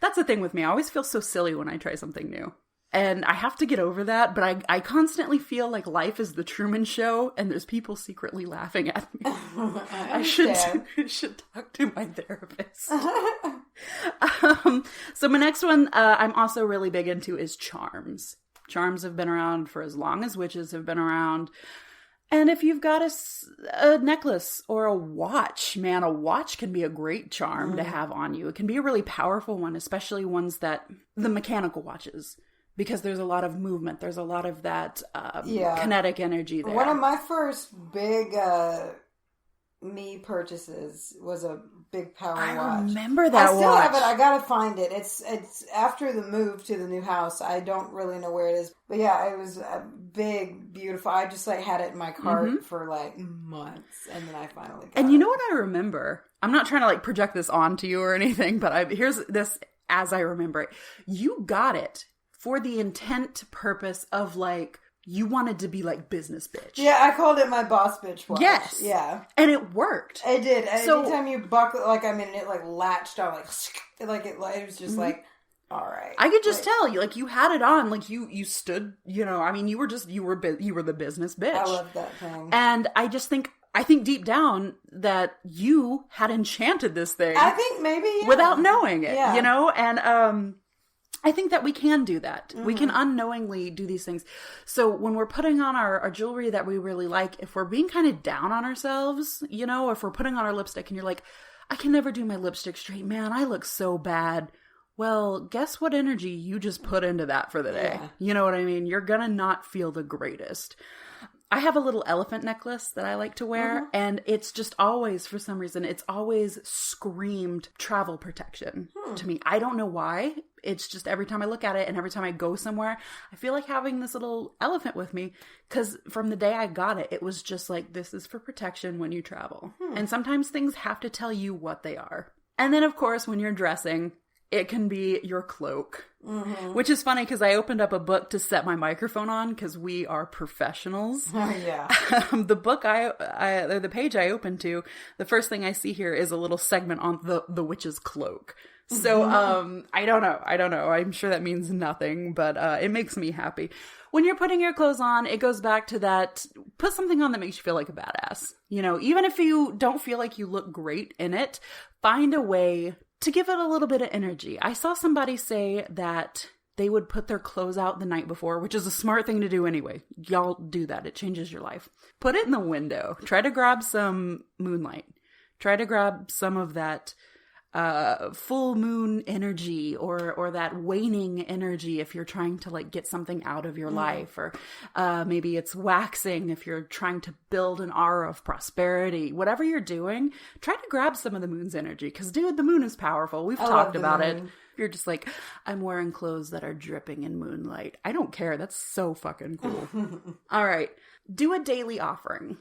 That's the thing with me. I always feel so silly when I try something new. And I have to get over that, but I constantly feel like life is the Truman Show, and there's people secretly laughing at me. I should talk to my therapist. So my next one I'm also really big into is charms. Charms have been around for as long as witches have been around. And if you've got a necklace or a watch, man, a watch can be a great charm to have on you. It can be a really powerful one, especially ones the mechanical watches. Because there's a lot of movement. There's a lot of that kinetic energy there. One of my first big me purchases was a big power watch. I remember that I still watch. have it. I gotta find it. It's after the move to the new house. I don't really know where it is. But yeah, it was a big, beautiful. I just like had it in my cart for like months. And then I finally got it. And you know what I remember? I'm not trying to like project this onto you or anything, but here's this as I remember it. You got it for the intent purpose of like, you wanted to be like business bitch. Yeah, I called it my boss bitch watch. Yes. Yeah. And it worked. It did. So, anytime you buckle, like, I mean, it like latched on, like it was just like, all right. I could just tell you, like, you had it on, like, you stood, you know, I mean, you were the business bitch. I love that thing. And I think deep down that you had enchanted this thing. I think maybe, yeah. Without knowing it, yeah. you know? And, I think that we can do that. Mm-hmm. We can unknowingly do these things. So when we're putting on our jewelry that we really like, if we're being kind of down on ourselves, you know, if we're putting on our lipstick and you're like, I can never do my lipstick straight, man, I look so bad. Well, guess what energy you just put into that for the day? Yeah. You know what I mean? You're gonna not feel the greatest. I have a little elephant necklace that I like to wear, and it's just always, for some reason, it's always screamed travel protection to me. I don't know why. It's just every time I look at it and every time I go somewhere, I feel like having this little elephant with me, because from the day I got it, it was just like, this is for protection when you travel. And sometimes things have to tell you what they are. And then, of course, when you're dressing, it can be your cloak, which is funny because I opened up a book to set my microphone on because we are professionals. Oh, yeah. The book the page I opened to, the first thing I see here is a little segment on the witch's cloak. So, I don't know. I'm sure that means nothing, but it makes me happy. When you're putting your clothes on, it goes back to that, put something on that makes you feel like a badass. You know, even if you don't feel like you look great in it, find a way to give it a little bit of energy. I saw somebody say that they would put their clothes out the night before, which is a smart thing to do anyway. Y'all do that. It changes your life. Put it in the window. Try to grab some moonlight. Try to grab some of that full moon energy or that waning energy if you're trying to like get something out of your life, or maybe it's waxing if you're trying to build an aura of prosperity. Whatever you're doing, try to grab some of the moon's energy, because dude, the moon is powerful. We've talked about it. If you're just like, I'm wearing clothes that are dripping in moonlight, I don't care. That's so fucking cool. All right, do a daily offering.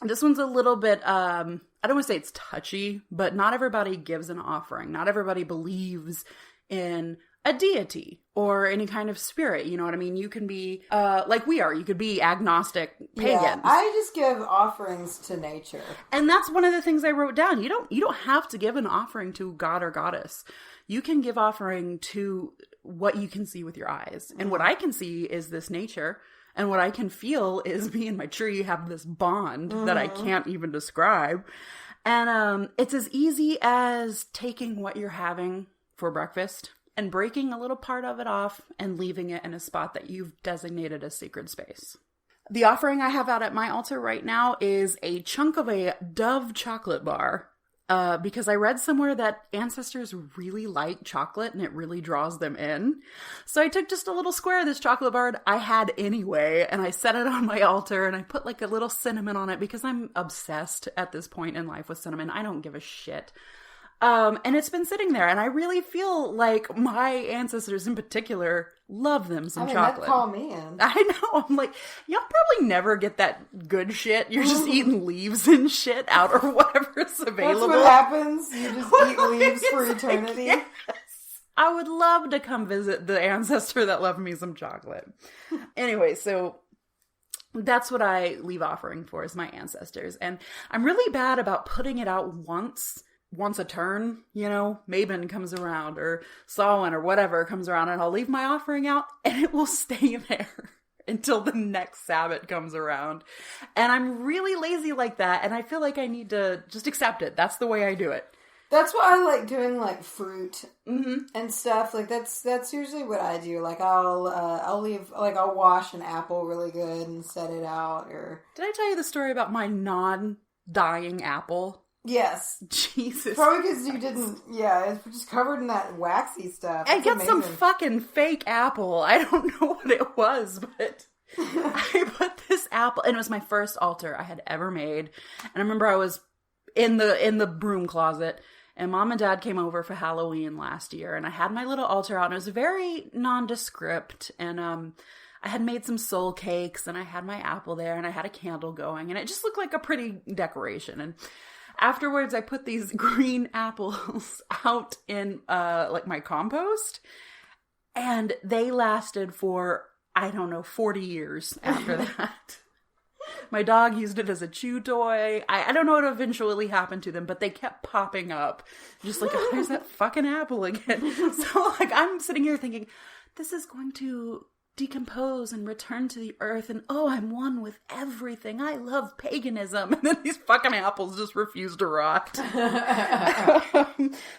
This one's a little bit, I don't want to say it's touchy, but not everybody gives an offering. Not everybody believes in a deity or any kind of spirit. You know what I mean? You can be, like we are. You could be agnostic pagans. Yeah, I just give offerings to nature. And that's one of the things I wrote down. You don't have to give an offering to God or goddess. You can give offering to what you can see with your eyes. And what I can see is this nature. And what I can feel is me and my tree have this bond that I can't even describe. And it's as easy as taking what you're having for breakfast and breaking a little part of it off and leaving it in a spot that you've designated as sacred space. The offering I have out at my altar right now is a chunk of a Dove chocolate bar. Because I read somewhere that ancestors really like chocolate and it really draws them in. So I took just a little square of this chocolate bar I had anyway, and I set it on my altar, and I put like a little cinnamon on it because I'm obsessed at this point in life with cinnamon. I don't give a shit. And it's been sitting there, and I really feel like my ancestors in particular love them some chocolate. That'd call me in. I know. I'm like, y'all probably never get that good shit. You're just eating leaves and shit out or whatever is available. That's what happens. You just eat leaves for eternity. Yes. I would love to come visit the ancestor that loved me some chocolate. Anyway, so that's what I leave offering for, is my ancestors. And I'm really bad about putting it out once a turn, you know, Mabon comes around or Samhain or whatever comes around, and I'll leave my offering out and it will stay there until the next Sabbath comes around. And I'm really lazy like that, and I feel like I need to just accept it. That's the way I do it. That's why I like doing like fruit and stuff. Like that's usually what I do. Like I'll leave, like I'll wash an apple really good and set it out. Or did I tell you the story about my non-dying apple? Yes. Jesus. Probably because you didn't, it's just covered in that waxy stuff. I got some fucking fake apple. I don't know what it was, but I put this apple, and it was my first altar I had ever made. And I remember I was in the broom closet. And Mom and Dad came over for Halloween last year, and I had my little altar out, and it was very nondescript, and I had made some soul cakes, and I had my apple there, and I had a candle going, and it just looked like a pretty decoration. And afterwards, I put these green apples out in like my compost, and they lasted for, I don't know, 40 years after that. My dog used it as a chew toy. I don't know what eventually happened to them, but they kept popping up. Just like, oh, there's that fucking apple again. So, like, I'm sitting here thinking, this is going to decompose and return to the earth, and oh, I'm one with everything. I love paganism. And then these fucking apples just refuse to rot.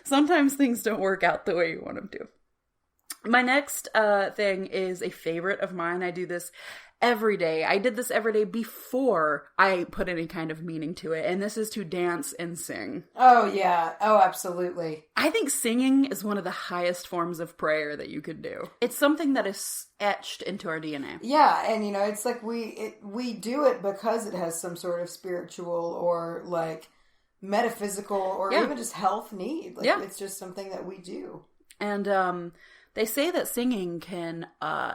Sometimes things don't work out the way you want them to. My next thing is a favorite of mine. I do this every day. I did this every day before I put any kind of meaning to it. And this is to dance and sing. Oh, yeah. Oh, absolutely. I think singing is one of the highest forms of prayer that you could do. It's something that is etched into our DNA. Yeah. And, you know, it's like we do it because it has some sort of spiritual or like metaphysical or even just health need. Like, it's just something that we do. And, they say that singing can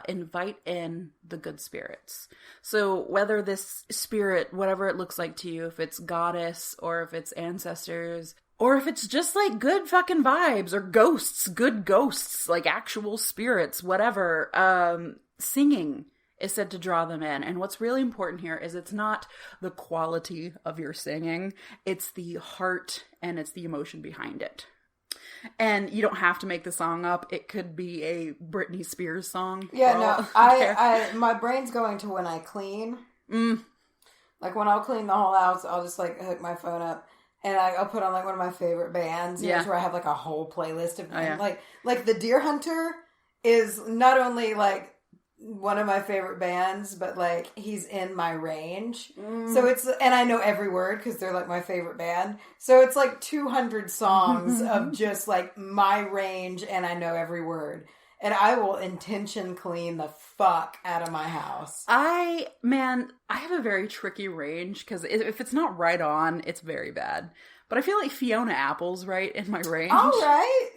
invite in the good spirits. So whether this spirit, whatever it looks like to you, if it's goddess or if it's ancestors, or if it's just like good fucking vibes or ghosts, good ghosts, like actual spirits, whatever, singing is said to draw them in. And what's really important here is it's not the quality of your singing, it's the heart and it's the emotion behind it. And you don't have to make the song up. It could be a Britney Spears song. Yeah, no. I my brain's going to when I clean. Like when I'll clean the whole house, I'll just like hook my phone up and I'll put on like one of my favorite bands. Yeah. Where I have like a whole playlist of them. Like the Deer Hunter is not only like one of my favorite bands, but like he's in my range. So it's, and I know every word because they're like my favorite band. So it's like 200 songs of just like my range and I know every word. And I will intention clean the fuck out of my house. I have a very tricky range because if it's not right on, it's very bad. But I feel like Fiona Apple's right in my range. All right.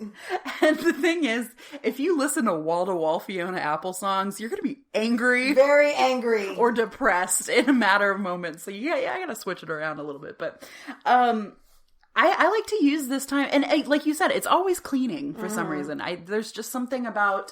And the thing is, if you listen to wall-to-wall Fiona Apple songs, you're going to be angry. Very angry. Or depressed in a matter of moments. So yeah, I got to switch it around a little bit. But I like to use this time. And like you said, it's always cleaning for some reason. There's just something about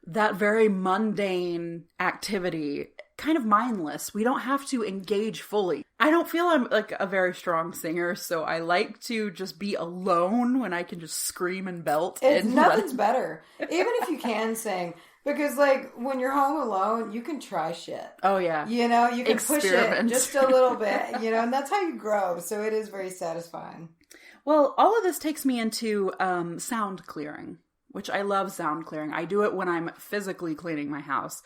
that very mundane activity, kind of mindless. We don't have to engage fully. I don't feel I'm like a very strong singer, so I like to just be alone when I can just scream and belt. Nothing's better. Even if you can sing. Because like when you're home alone, you can try shit. Oh yeah. You know, you can push it just a little bit, you know, and that's how you grow. So it is very satisfying. Well, all of this takes me into sound clearing, which I love sound clearing. I do it when I'm physically cleaning my house.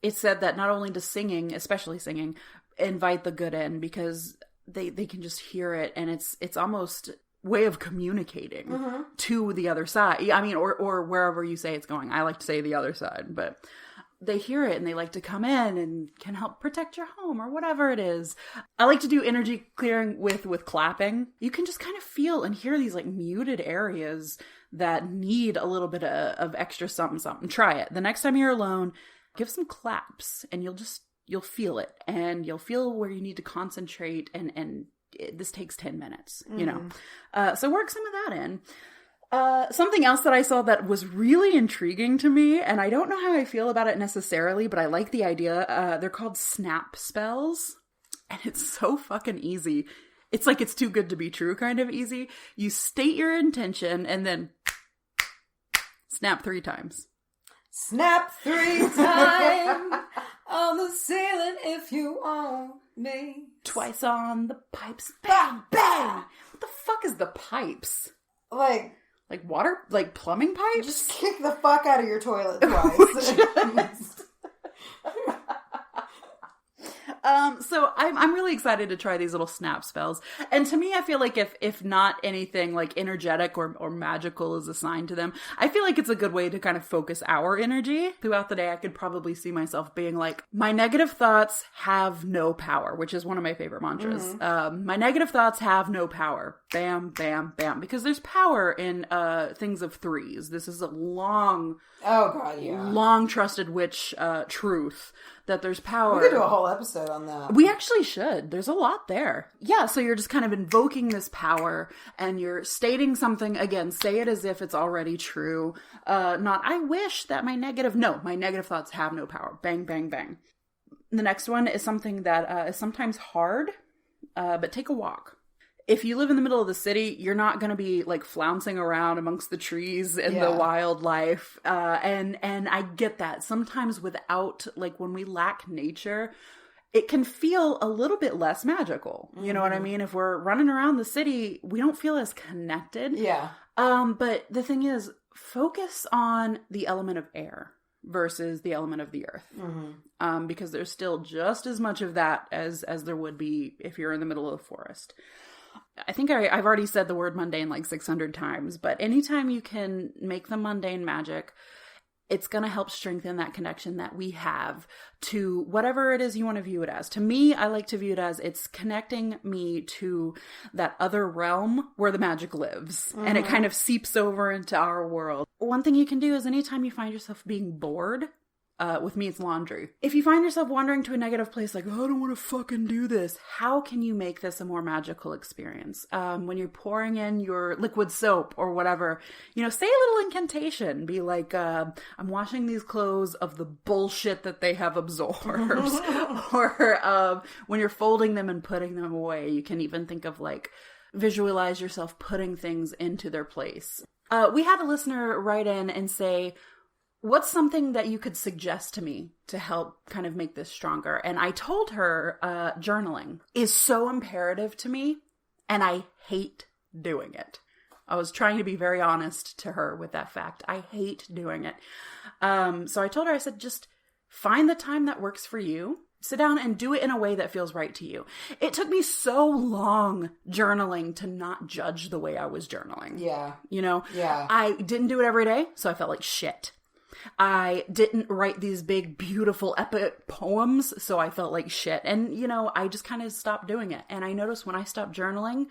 It's said that not only does singing, especially singing, invite the good in because they can just hear it and it's almost way of communicating to the other side. I mean, or wherever you say it's going. I like to say the other side, but they hear it and they like to come in and can help protect your home or whatever it is. I like to do energy clearing with clapping. You can just kind of feel and hear these like muted areas that need a little bit of extra something. Try it. The next time you're alone, give some claps and you'll feel it and you'll feel where you need to concentrate and this takes 10 minutes, you know? So work some of that in. Something else that I saw that was really intriguing to me, and I don't know how I feel about it necessarily, but I like the idea. They're called snap spells, and it's so fucking easy. It's like it's too good to be true kind of easy. You state your intention and then snap 3 times. Snap 3 times on the ceiling if you want me. Twice on the pipes. Bang, bang. What the fuck is the pipes? Like water? Like plumbing pipes? Just kick the fuck out of your toilet twice. So I'm really excited to try these little snap spells. And to me, I feel like if not anything like energetic or magical is assigned to them, I feel like it's a good way to kind of focus our energy. Throughout the day, I could probably see myself being like, my negative thoughts have no power, which is one of my favorite mantras. Mm-hmm. My negative thoughts have no power. Bam, bam, bam. Because there's power in things of threes. This is a long trusted witch truth that there's power. We could do a whole episode on that. We actually should. There's a lot there. Yeah, so you're just kind of invoking this power and you're stating something, again, say it as if it's already true. Not, I wish that my negative thoughts have no power. Bang, bang, bang. The next one is something that is sometimes hard, but take a walk. If you live in the middle of the city, you're not going to be like flouncing around amongst the trees and the wildlife. And I get that. Sometimes without, like when we lack nature, it can feel a little bit less magical. You know what I mean? If we're running around the city, we don't feel as connected. Yeah. But the thing is, focus on the element of air versus the element of the earth. Mm-hmm. Because there's still just as much of that as there would be if you're in the middle of the forest. I think I've already said the word mundane like 600 times, but anytime you can make the mundane magic, it's going to help strengthen that connection that we have to whatever it is you want to view it as. To me, I like to view it as it's connecting me to that other realm where the magic lives. Mm-hmm. And it kind of seeps over into our world. One thing you can do is anytime you find yourself being bored, with me, it's laundry. If you find yourself wandering to a negative place, like, oh, I don't want to fucking do this, how can you make this a more magical experience? When you're pouring in your liquid soap or whatever, say a little incantation. Be like, I'm washing these clothes of the bullshit that they have absorbed. Or when you're folding them and putting them away, you can even think of like, visualize yourself putting things into their place. We had a listener write in and say, what's something that you could suggest to me to help kind of make this stronger? And I told her journaling is so imperative to me, and I hate doing it. I was trying to be very honest to her with that fact. I hate doing it. So I told her, I said, just find the time that works for you. Sit down and do it in a way that feels right to you. It took me so long journaling to not judge the way I was journaling. Yeah. Yeah. I didn't do it every day, so I felt like shit. I didn't write these big, beautiful, epic poems, so I felt like shit. And, I just kind of stopped doing it. And I noticed when I stopped journaling,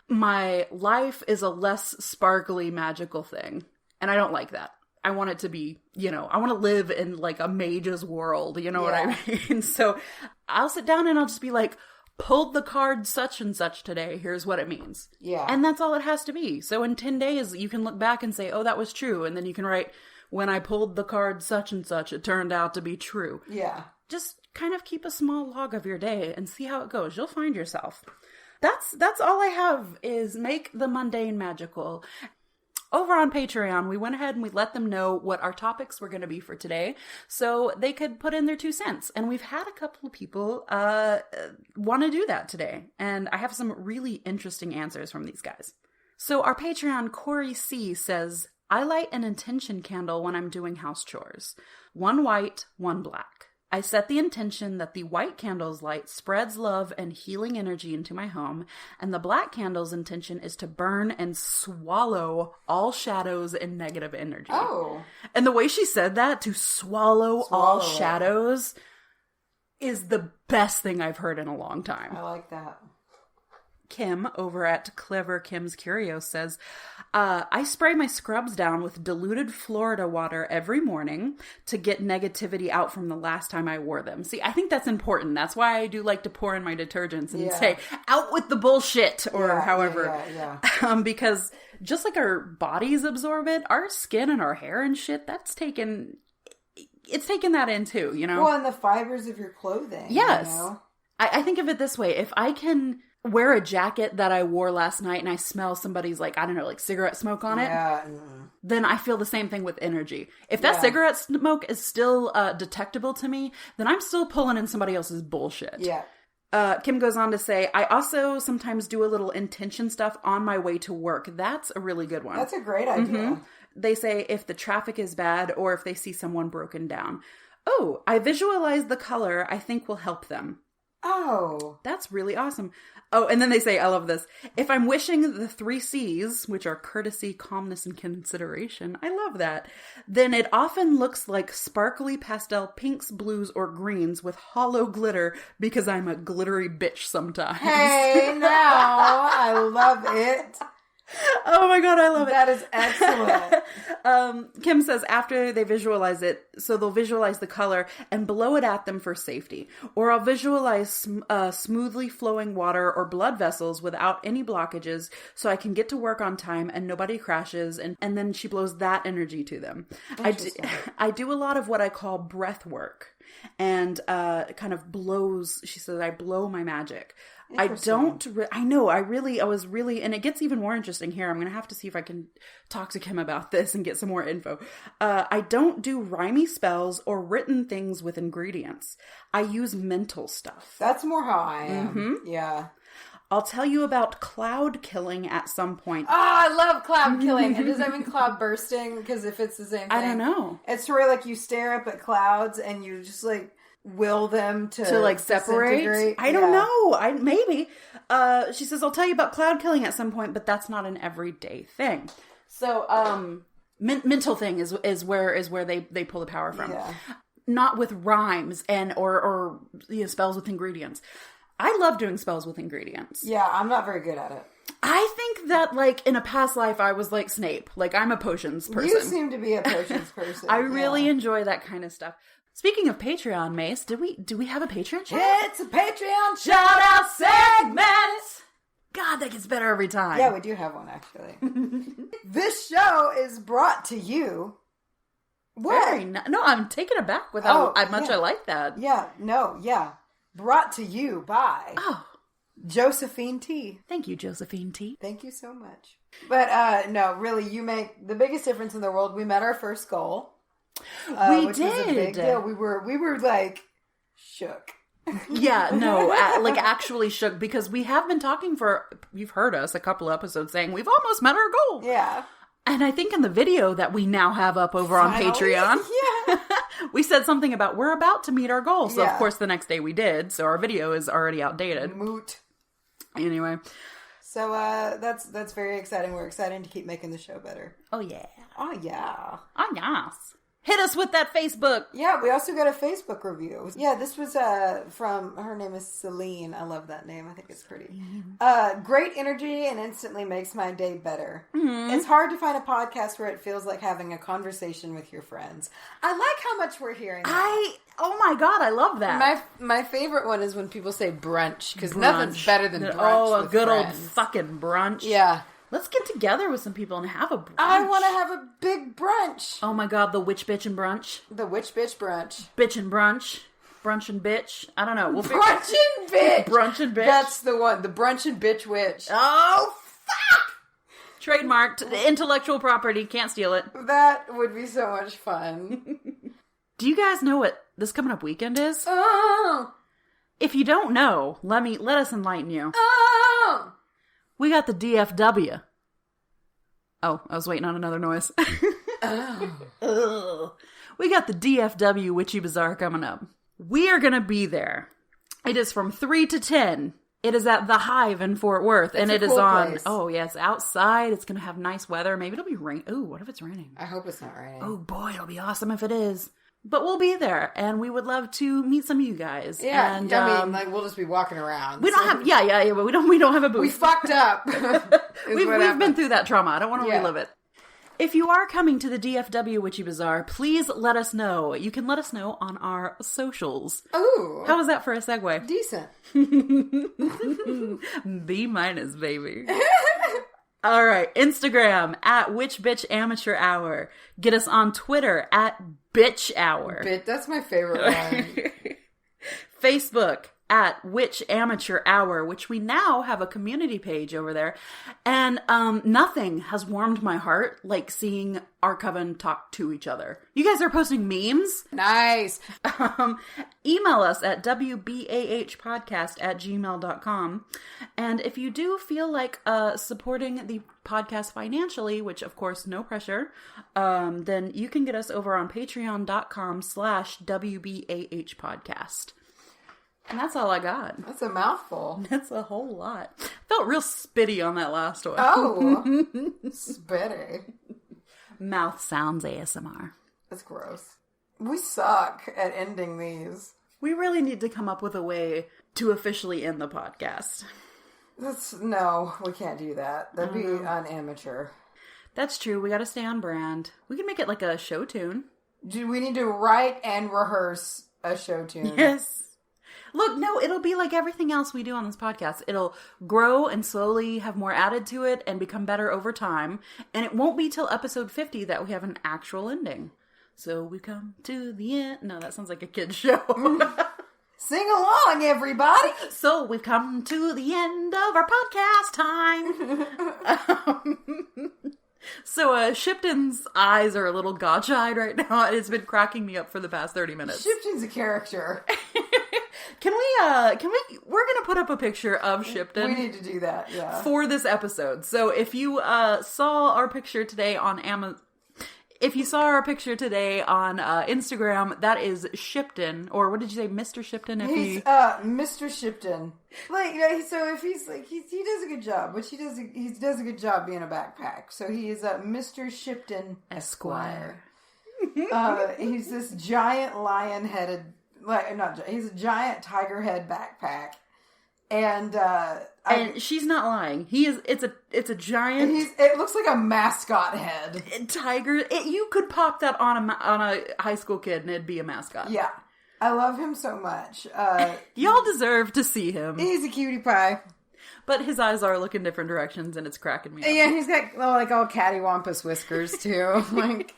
my life is a less sparkly, magical thing. And I don't like that. I want it to be, I want to live in like a mage's world, what I mean? So I'll sit down and I'll just be like, pulled the card such and such today. Here's what it means. Yeah. And that's all it has to be. So in 10 days, you can look back and say, oh, that was true. And then you can write, when I pulled the card such and such, it turned out to be true. Yeah. Just kind of keep a small log of your day and see how it goes. You'll find yourself. That's all I have is make the mundane magical. Over on Patreon, we went ahead and we let them know what our topics were going to be for today so they could put in their 2 cents. And we've had a couple of people want to do that today. And I have some really interesting answers from these guys. So our Patreon, Corey C. says, I light an intention candle when I'm doing house chores. 1 white, 1 black. I set the intention that the white candle's light spreads love and healing energy into my home, and the black candle's intention is to burn and swallow all shadows and negative energy. Oh. And the way she said that, to swallow all shadows, is the best thing I've heard in a long time. I like that. Kim over at Clever Kim's Curios says, I spray my scrubs down with diluted Florida water every morning to get negativity out from the last time I wore them. See, I think that's important. That's why I do like to pour in my detergents and say, out with the bullshit, or however. Yeah. Because just like our bodies absorb it, our skin and our hair and shit, it's taking that in too, Well, and the fibers of your clothing. Yes. I think of it this way. If I can wear a jacket that I wore last night and I smell somebody's cigarette smoke on it, then I feel the same thing with energy. If that cigarette smoke is still detectable to me, then I'm still pulling in somebody else's bullshit. Yeah. Kim goes on to say, I also sometimes do a little intention stuff on my way to work. That's a really good one. That's a great idea. Mm-hmm. They say if the traffic is bad or if they see someone broken down. Oh, I visualize the color I think will help them. Oh. That's really awesome. Oh, and then they say, I love this. If I'm wishing the 3 C's, which are courtesy, calmness, and consideration, I love that, then it often looks like sparkly pastel pinks, blues, or greens with hollow glitter because I'm a glittery bitch sometimes. Hey, now. I love it. Oh my god, I love it. That is excellent. Kim says after they visualize it, so they'll visualize the color and blow it at them for safety. Or I'll visualize smoothly flowing water or blood vessels without any blockages so I can get to work on time and nobody crashes. And then she blows that energy to them. I do a lot of what I call breath work and kind of blows. She says, I blow my magic. I was really, and it gets even more interesting here. I'm going to have to see if I can talk to Kim about this and get some more info. I don't do rhymey spells or written things with ingredients. I use mental stuff. That's more how I am. Mm-hmm. Yeah. I'll tell you about cloud killing at some point. Oh, I love cloud killing. And does that mean cloud bursting? Because if it's the same thing. I don't know. It's where like you stare up at clouds and you just like will them to like separate. I don't know. Maybe. She says, I'll tell you about cloud killing at some point, but that's not an everyday thing. So, mental thing is where they pull the power from. Yeah. Not with rhymes and or spells with ingredients. I love doing spells with ingredients. Yeah, I'm not very good at it. I think that, like, in a past life, I was like Snape. Like, I'm a potions person. You seem to be a potions person. I really enjoy that kind of stuff. Speaking of Patreon, Mace, do we have a Patreon shout? It's a Patreon shout out segment. God, that gets better every time. Yeah, we do have one actually. This show is brought to you. What? No, I'm taken aback with how much I like that. Yeah. Brought to you by Josephine T. Thank you, Josephine T. Thank you so much. But no, really, you make the biggest difference in the world. We met our first goal. Which was a big deal. We were like shook. Yeah, no, like actually shook because we have been talking you've heard us a couple episodes saying we've almost met our goal. Yeah. And I think in the video that we now have up over on Patreon, we said something about we're about to meet our goal. So of course the next day we did. So our video is already outdated. Moot. Anyway. So that's very exciting. We're excited to keep making the show better. Oh yeah. Oh yeah. Oh yes. Hit us with that Facebook. Yeah, we also got a Facebook review. Yeah, this was from, her name is Celine. I love that name. I think it's pretty. Great energy and instantly makes my day better. Mm-hmm. It's hard to find a podcast where it feels like having a conversation with your friends. I like how much we're hearing that. Oh my god, I love that. My favorite one is when people say brunch, because nothing's better than brunch. Oh, a good friends. old fucking brunch. Yeah. Let's get together with some people and have a brunch. I want to have a big brunch. Oh my god, the witch, bitch, and brunch. The witch, bitch, brunch. Bitch and brunch. Brunch and bitch. I don't know. Brunch and bitch. Brunch and bitch. That's the one. The brunch and bitch witch. Oh, fuck! Trademarked. Intellectual property. Can't steal it. That would be so much fun. Do you guys know what this coming up weekend is? Oh. If you don't know, let us enlighten you. Oh. We got the DFW. Oh, I was waiting on another noise. We got the DFW Witchy Bazaar coming up. We are going to be there. It is from 3 to 10. It is at the Hive in Fort Worth. And it is on... Place. Oh, yeah, it's outside. It's going to have nice weather. Maybe it'll be rain. Ooh, what if it's raining? I hope it's not raining. Oh, boy, it'll be awesome if it is. But we'll be there, and we would love to meet some of you guys. Yeah, and, I mean, like, we'll just be walking around. We don't have... Yeah, but we don't have a booth. We fucked up. We've been through that trauma. I don't want to relive it. If you are coming to the DFW Witchy Bazaar, please let us know. You can let us know on our socials. Ooh. How was that for a segue? Decent. B-, baby. All right. Instagram at WitchBitchAmateurHour. Get us on Twitter at BitchHour. That's my favorite one. Facebook at Witch Amateur Hour, which we now have a community page over there. And nothing has warmed my heart like seeing our coven talk to each other. You guys are posting memes? Nice. Email us at wbahpodcast@gmail.com. And if you do feel like supporting the podcast financially, which of course, no pressure, then you can get us over on patreon.com/wbahpodcast. And that's all I got. That's a mouthful. That's a whole lot. Felt real spitty on that last one. Oh, spitty. Mouth sounds ASMR. That's gross. We suck at ending these. We really need to come up with a way to officially end the podcast. No, we can't do that. That'd be unamateur. That's true. We got to stay on brand. We can make it like a show tune. Do we need to write and rehearse a show tune? Yes. Look, no, it'll be like everything else we do on this podcast. It'll grow and slowly have more added to it and become better over time. And it won't be till episode 50 that we have an actual ending. So we come to the end. No, that sounds like a kid's show. Sing along, everybody. So we've come to the end of our podcast time. So Shipton's eyes are a little gotcha-eyed right now. It's been cracking me up for the past 30 minutes. Shipton's a character. We're going to put up a picture of Shipton. We need to do that, yeah. For this episode. So if you saw our picture today on Instagram, that is Shipton, or what did you say, Mr. Shipton? He's Mr. Shipton. Like, so if he's like, he does a good job, which he does a good job being a backpack. So he is Mr. Shipton Esquire. He's this giant lion-headed, he's a giant tiger head backpack. And she's not lying. It's a giant. It looks like a mascot head. Tiger. You could pop that on a high school kid and it'd be a mascot. Yeah, I love him so much. Y'all deserve to see him. He's a cutie pie, but his eyes are looking different directions, and it's cracking me up. Yeah, he's got all cattywampus whiskers too. Like.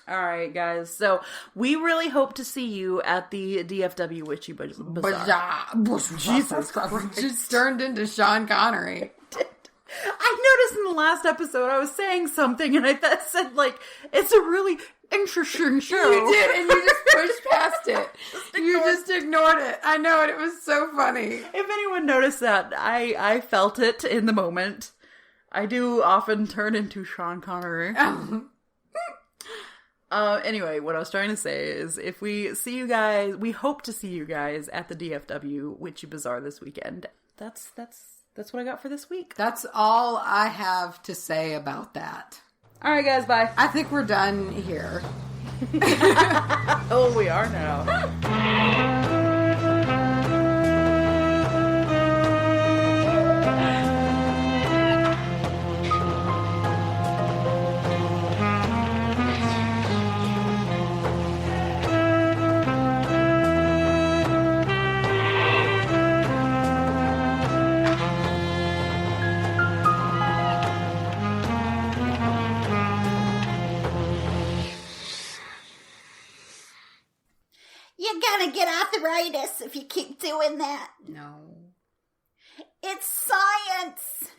All right, guys. So we really hope to see you at the DFW Witchy Bazaar. Jesus Christ. Just turned into Sean Connery. I noticed in the last episode I was saying something and I said, like, it's a really interesting show. You did, and you just pushed past it. You just ignored it. I know, and it was so funny. If anyone noticed that, I felt it in the moment. I do often turn into Sean Connery. Anyway, what I was trying to say is if we see you guys, we hope to see you guys at the DFW Witchy Bazaar this weekend. That's what I got for this week. That's all I have to say about that. All right, guys, bye. I think we're done here. Oh, we are now. You're gonna get arthritis if you keep doing that. No. It's science.